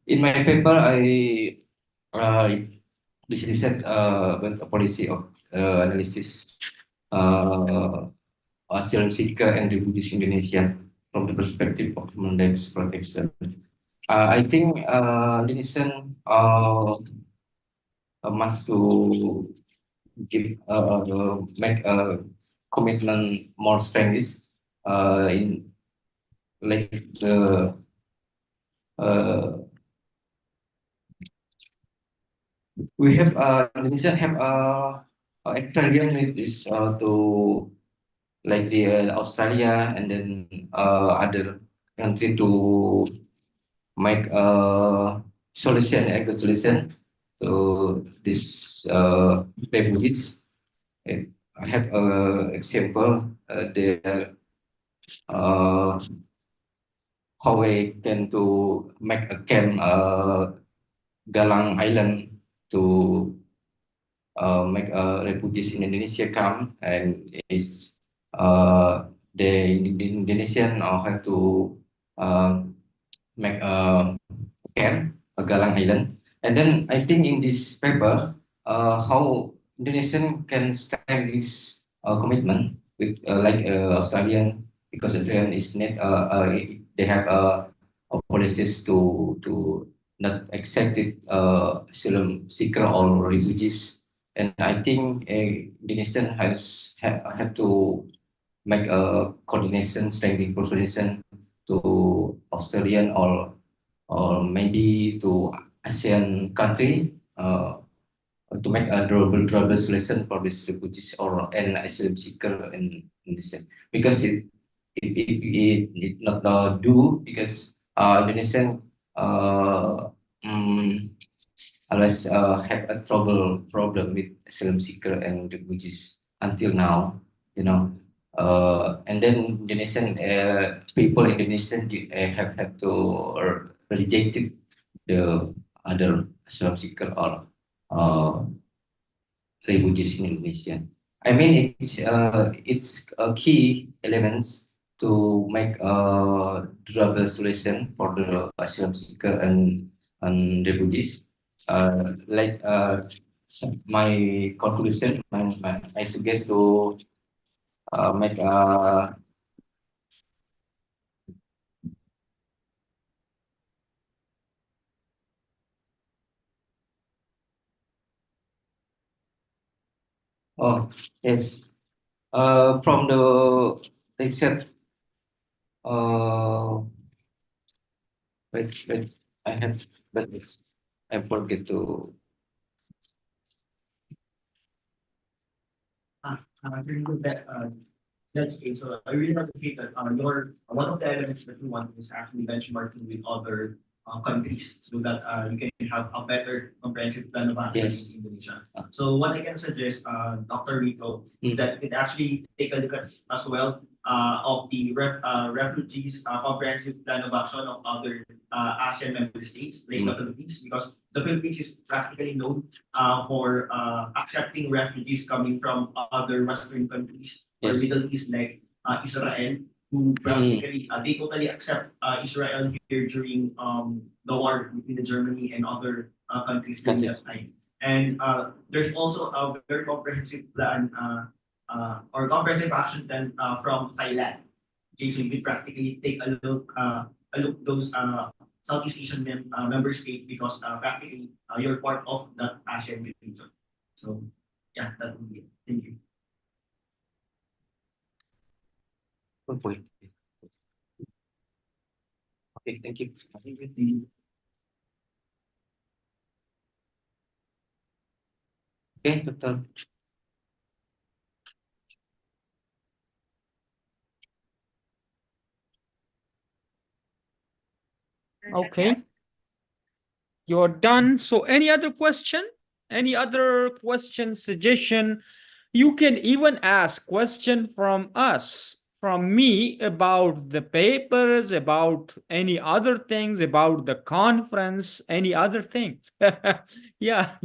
In my paper, I said about the policy of analysis asylum seeker and refugees Indonesia from the perspective of human rights protection. I think Indonesian must to give make a commitment more strength in like the we have Indonesia have Australian with is to like the Australia and then other country to make a solution, a good solution to this refugees. I have a example there how we can to make a camp Galang Island to make refugees in Indonesia come and is the Indonesian have to make a camp Galang Island, and then I think in this paper how Indonesian can stand this commitment with like Australian, because Australian is not they have policies to not accepted asylum seeker or refugees, and I think Indonesian has have to make a coordination, strengthening coordination to Australian or maybe to ASEAN country to make a durable solution for this refugees or an asylum seeker in Indonesia, because it not do because Indonesian always have a problem with asylum seeker and refugees until now, you know. And then Indonesian people Indonesian have to rejected the other asylum seeker or refugees in Indonesia. I mean, it's a key elements to make a durable solution for the asylum seeker and refugees. Like my conclusion, I suggest to make a oh yes, from the research, wait, I have, but I forget to. During that's okay. So I really appreciate that your one of the elements that you want is actually benchmarking with other countries so that you can have a better comprehensive plan of action in Indonesia. So what I can suggest, Dr. Rico, is that you can actually take a look at as well of the refugees comprehensive plan of action of other ASEAN member states like the Philippines, because the Philippines is practically known for accepting refugees coming from other Western countries or Middle East like Israel, who practically they totally accept Israel here during the war between Germany and other countries during that time. And there's also a very comprehensive plan or comprehensive action plan from Thailand. Okay, so we practically take a look those Southeast Asian member state because practically you're part of that ASEAN region. So yeah, that would be it. Thank you. Good point. Okay, thank you. Okay, betul. Okay. You're done. So any other question? Any other question, suggestion? You can even ask question from us, from me, about the papers, about any other things, about the conference, any other things. Yeah,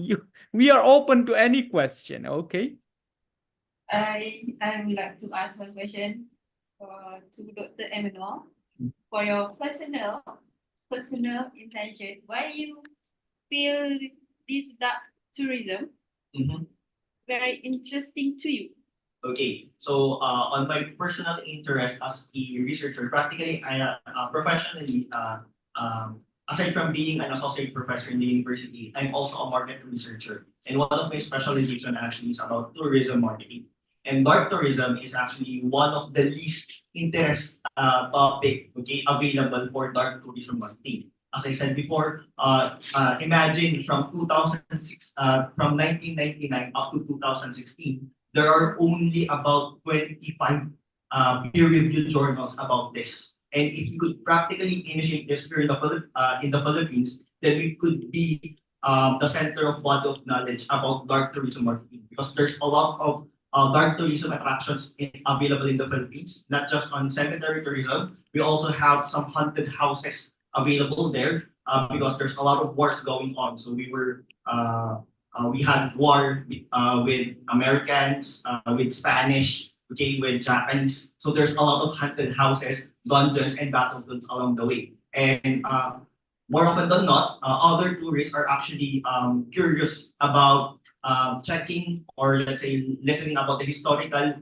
we are open to any question, okay? I would like to ask one question. to Dr. Emmanuel for your personal intention. Why you feel this dark tourism very interesting to you? Okay, so on my personal interest as a researcher, practically professionally, aside from being an associate professor in the university, I'm also a market researcher. And one of my specialization actually is about tourism marketing. And dark tourism is actually one of the least interest topic, okay, available for dark tourism marketing. As I said before, imagine from 2006, from 1999 up to 2016, there are only about 25 peer-reviewed journals about this. And if we could practically initiate this here in the Philippines, then we could be the center of body of knowledge about dark tourism marketing, because there's a lot of dark tourism attractions available in the Philippines, not just on cemetery tourism. We also have some haunted houses available there because there's a lot of wars going on. So we had war with Americans, with Spanish, okay, with Japanese. So there's a lot of haunted houses, dungeons, and battlefields along the way. And more often than not, other tourists are actually curious about checking, or let's say listening about the historical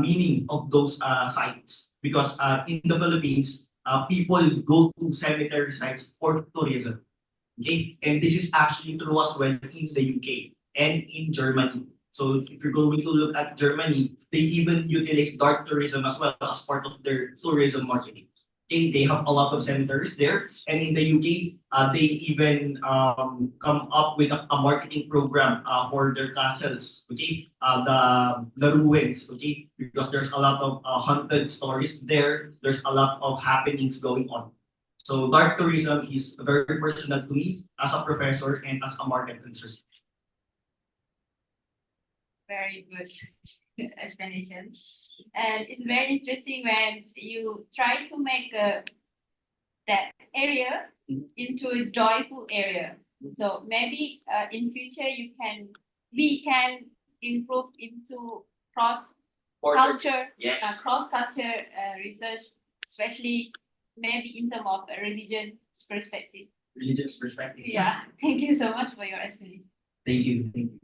meaning of those sites. Because in the Philippines, people go to cemetery sites for tourism. Okay, and this is actually true as well in the UK and in Germany. So if you're going to look at Germany, they even utilize dark tourism as well as part of their tourism marketing. Okay, they have a lot of cemeteries there, and in the UK, they even come up with a marketing program for their castles. Okay, the ruins. Okay, because there's a lot of haunted stories there. There's a lot of happenings going on. So dark tourism is very personal to me as a professor and as a market researcher. Very good explanation. And it's very interesting when you try to make that area into a joyful area. So maybe in future we can improve into cross culture research, especially maybe in terms of a religious perspective. Religious perspective. Yeah. Thank you so much for your explanation. Thank you. Thank you.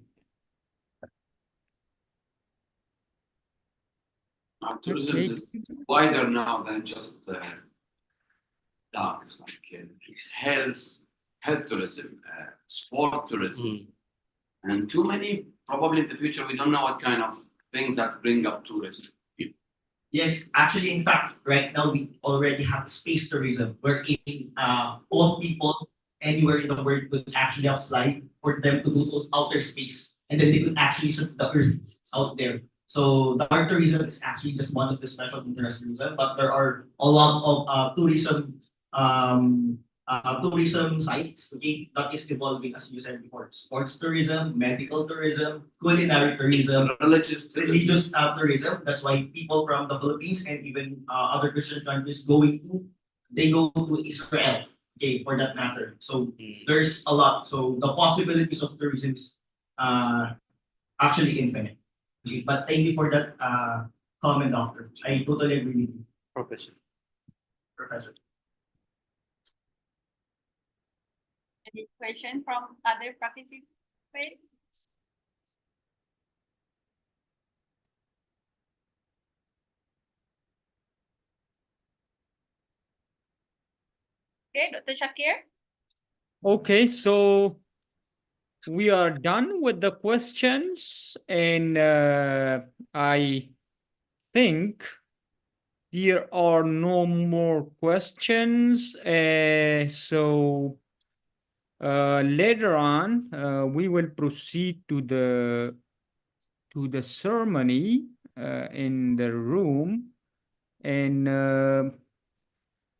Tourism is wider now than just dark. It's like health tourism, sport tourism, and too many. Probably in the future, we don't know what kind of things that bring up tourism. Yes, actually, in fact, right now we already have space tourism, wherein all people anywhere in the world could actually apply for them to go to outer space, and then they could actually see the Earth out there. So dark tourism is actually just one of the special interest tourism, but there are a lot of tourism sites, okay, that is evolving, as you said before. Sports tourism, medical tourism, culinary tourism, religious tourism. That's why people from the Philippines and even other Christian countries go to Israel, okay, for that matter. So there's a lot. So the possibilities of tourism is actually infinite. Okay, but thank you for that comment, Doctor. I totally agree with you. Professor. Any question from other participants? Okay, Dr. Shakir. Okay, so we are done with the questions, and I think there are no more questions. So later on, we will proceed to the ceremony in the room, and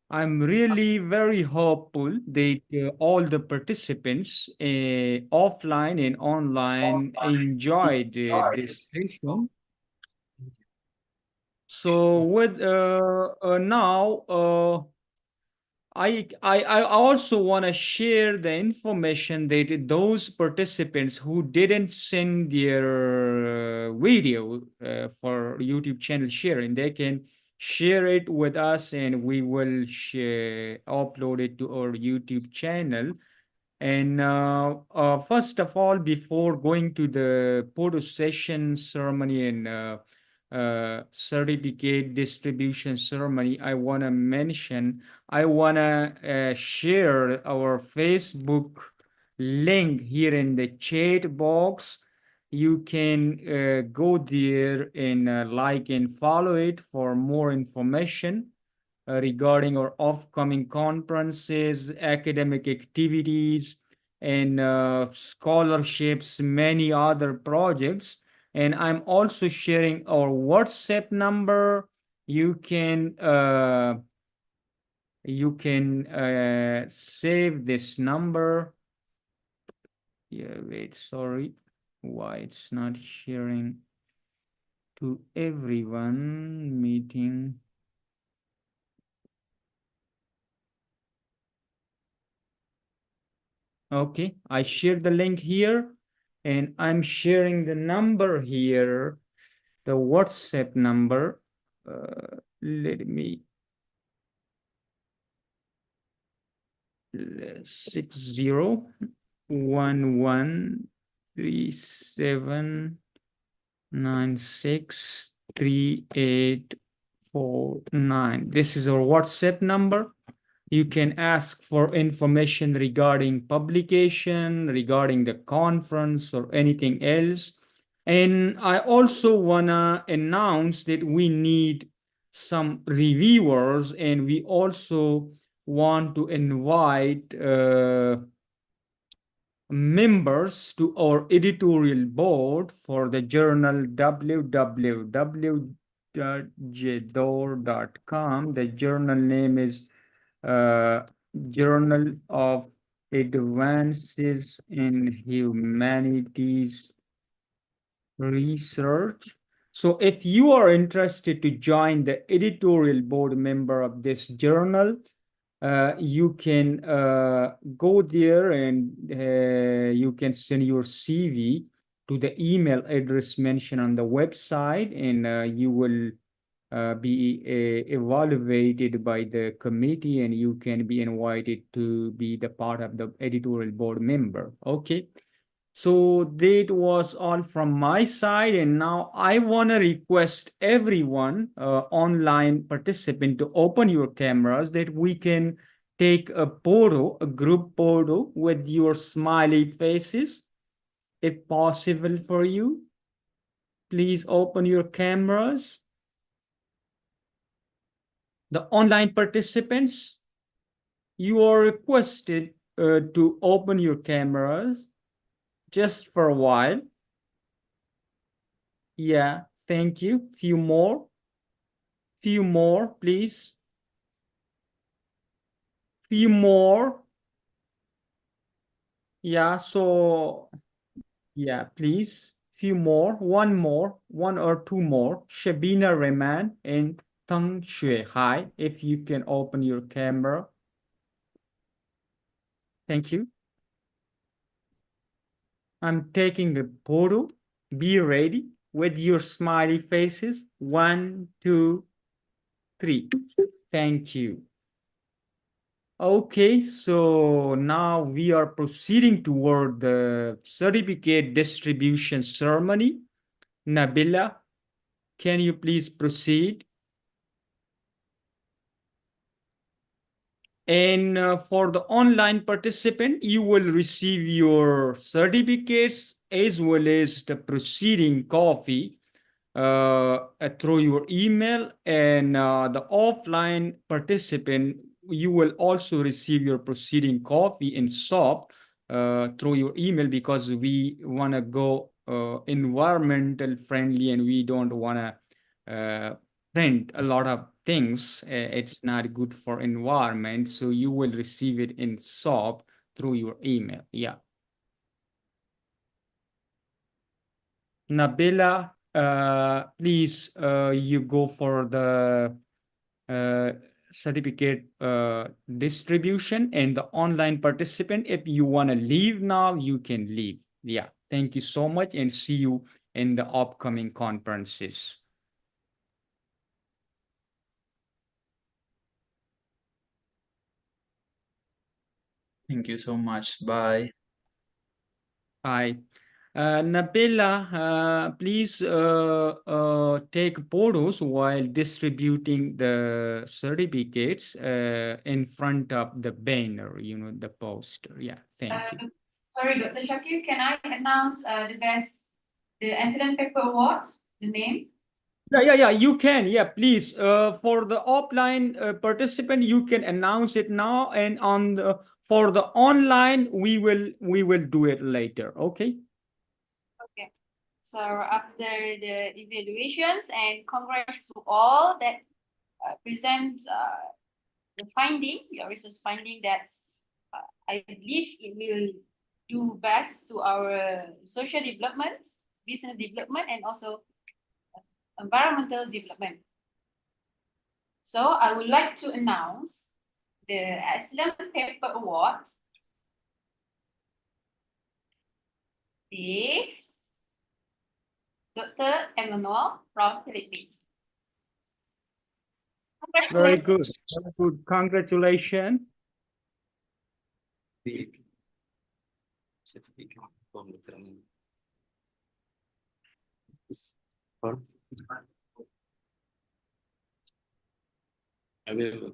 I'm really very hopeful that all the participants, offline and online, enjoyed this session. So with now, I also want to share the information that those participants who didn't send their video for YouTube channel sharing, they can share it with us and we will upload it to our YouTube channel. And first of all, before going to the photo session ceremony and certificate distribution ceremony, I want to mention, I want to share our Facebook link here in the chat box. You can go there and like and follow it for more information regarding our upcoming conferences, academic activities, and scholarships, many other projects. And I'm also sharing our WhatsApp number. You can save this number. Yeah, wait, sorry. Why it's not sharing to everyone meeting? Okay, I shared the link here and I'm sharing the number here, the WhatsApp number. Let me 601137963849. This is our WhatsApp number. You can ask for information regarding publication, regarding the conference or anything else. And I also wanna announce that we need some reviewers and we also want to invite members to our editorial board for the journal www.jedor.com. The journal name is Journal of Advances in Humanities Research. So if you are interested to join the editorial board member of this journal, you can go there and you can send your CV to the email address mentioned on the website, and you will be evaluated by the committee and you can be invited to be the part of the editorial board member. Okay. So that was all from my side, and now I want to request everyone, online participant, to open your cameras that we can take a photo, a group photo with your smiley faces, if possible for you. Please open your cameras. The online participants, you are requested to open your cameras just for a while. Yeah, thank you. Few more, please. Few more. Yeah, so yeah, please. Few more, one or two more. Shabina Rehman and Tang Shui Hai, if you can open your camera. Thank you. I'm taking the photo. Be ready with your smiley faces. 1, 2, 3. Thank you. Okay, so now we are proceeding toward the certificate distribution ceremony. Nabila, can you please proceed? And for the online participant, you will receive your certificates as well as the proceeding copy through your email, and the offline participant, you will also receive your proceeding copy in soft through your email, because we want to go environmental friendly and we don't want to print a lot of things. It's not good for environment, so you will receive it in soft through your email. Yeah. Nabila, please, you go for the certificate distribution and the online participant. If you want to leave now, you can leave. Yeah, thank you so much and see you in the upcoming conferences. Thank you so much. Bye. Bye. Nabila, please take photos while distributing the certificates in front of the banner, you know, the poster. Yeah, thank you. Sorry, Dr. Shakir, can I announce the Excellent Paper Award, the name? Yeah, you can. Yeah, please. For the offline participant, you can announce it now, and for the online, we will do it later. Okay. Okay. So after the evaluations, and congrats to all that present the finding, your research finding that I believe it will do best to our social development, business development, and also environmental development. So I would like to announce the Excellent Paper Award is Dr. Emmanuel from Philippines. Very good. Very good. Congratulations. I will.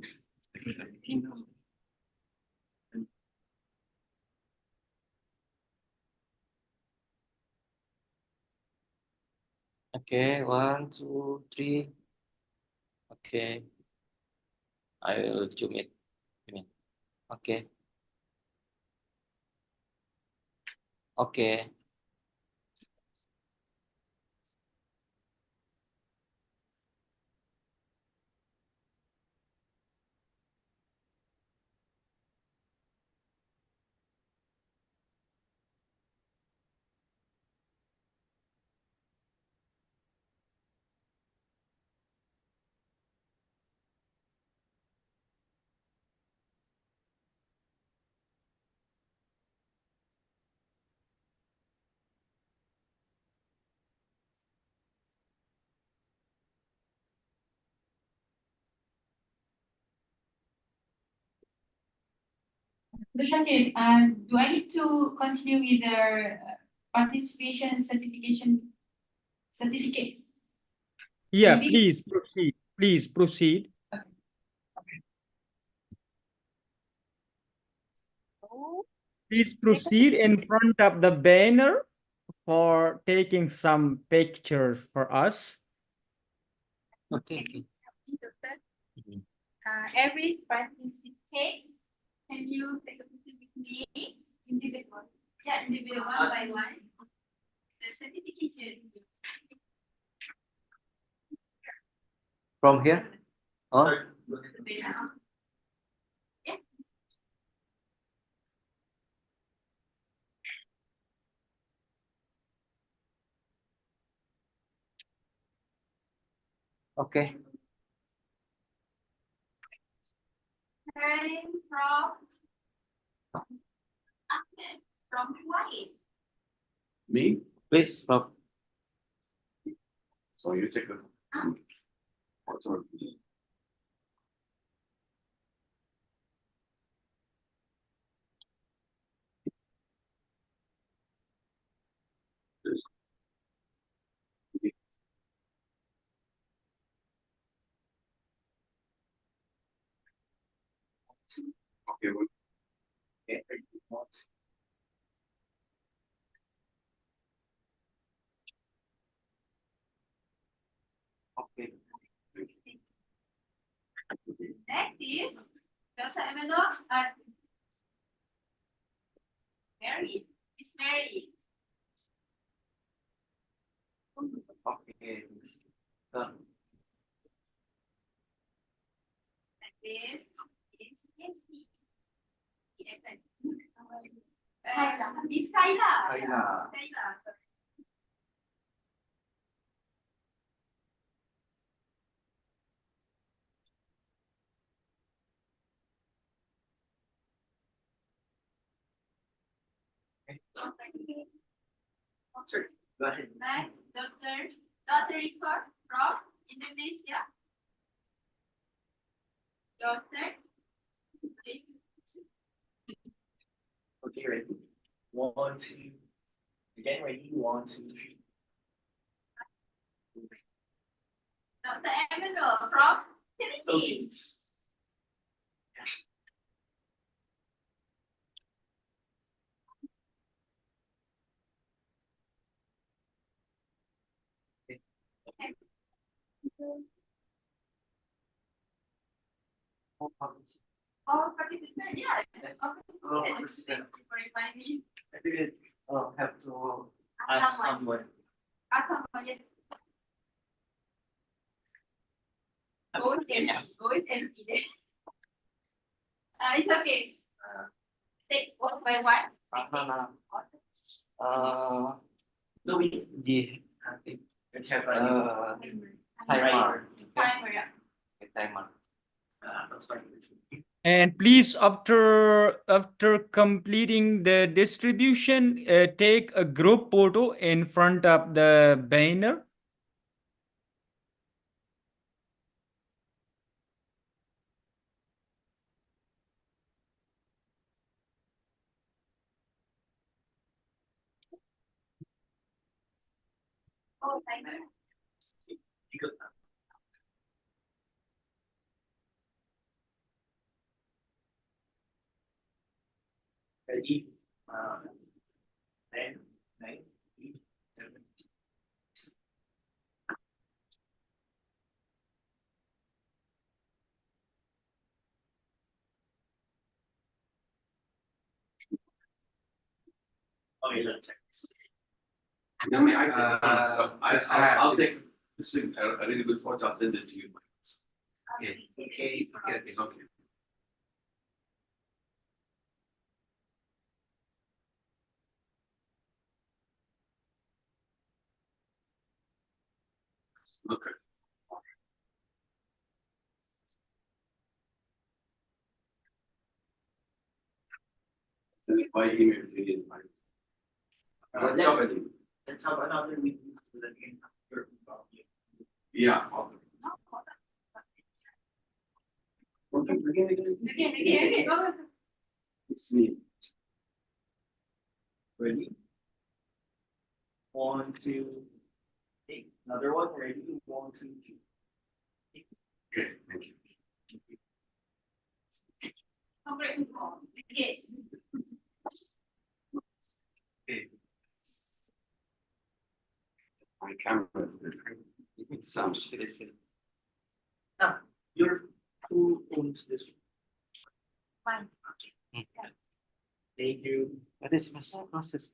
Okay, 1, 2, 3. Okay. I will zoom it. Okay. Okay. Dr. Shakir, do I need to continue with the participation certificates? Yeah, Maybe? please proceed. Please proceed. Please proceed in front of the banner for taking some pictures for us. Okay. Every participant, can you take a picture with me? Individual. Yeah, individual one by one. The certification. From here? Oh. Okay. From Hawaii. Me? Please, from. So you take a. Photo. This. Okay. Okay. Next is Dr. Emmanuel. Mary. It's Mary. Okay. Done. And then it's Nancy. Miss Kayla. Kayla. Sir, go ahead. Next, Dr. Rico from Indonesia. Doctor. Okay, ready? 1, 2. Again, ready? 1, 2, 3. Dr. Emmanuel from Philippines. Oh, participant, yeah. Participant. For reminding. I think have to ask someone. Ask someone, yes. Always empty there. It's okay. Take one by one. No, we the timer. timer. Timer, yeah. Timer. That's fine. And please, after completing the distribution, take a group photo in front of the banner. Oh, timer. Ready? 10, 9, 8, 7. Okay, let's check. I'll take this is a really good photo. I'll send it to you. Okay. Okay. It's okay. Look at by email. Let's have another meeting with again. Yeah. Okay, Okay, go. It's me. Ready? 1, 2, 8. Another one. Ready? 1, 2, 3. Okay, thank you. Okay. Okay. My camera is different. It sounds silly. Your who owns this? Fine. Thank you. What is my process?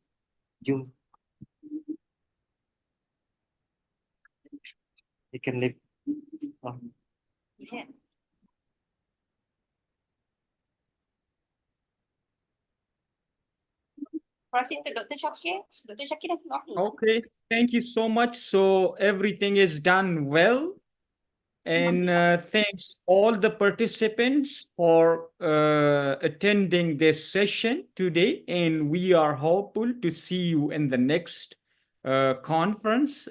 You can live. Yeah. Proceed to Dr. Shakir. Dr. Shakir has not. Okay, thank you so much. So everything is done well. And thanks all the participants for attending this session today. And we are hopeful to see you in the next conference.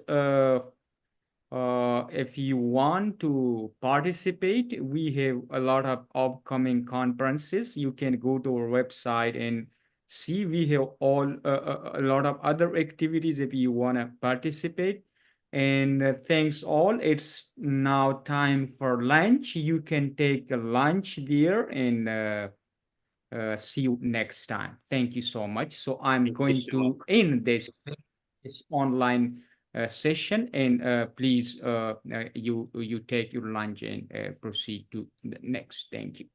If you want to participate, we have a lot of upcoming conferences. You can go to our website and see we have a lot of other activities if you want to participate. And thanks all. It's now time for lunch. You can take a lunch there and see you next time. Thank you so much. So I'm going to end this online session, and please you take your lunch and proceed to the next. Thank you.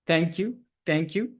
Thank you. Thank you.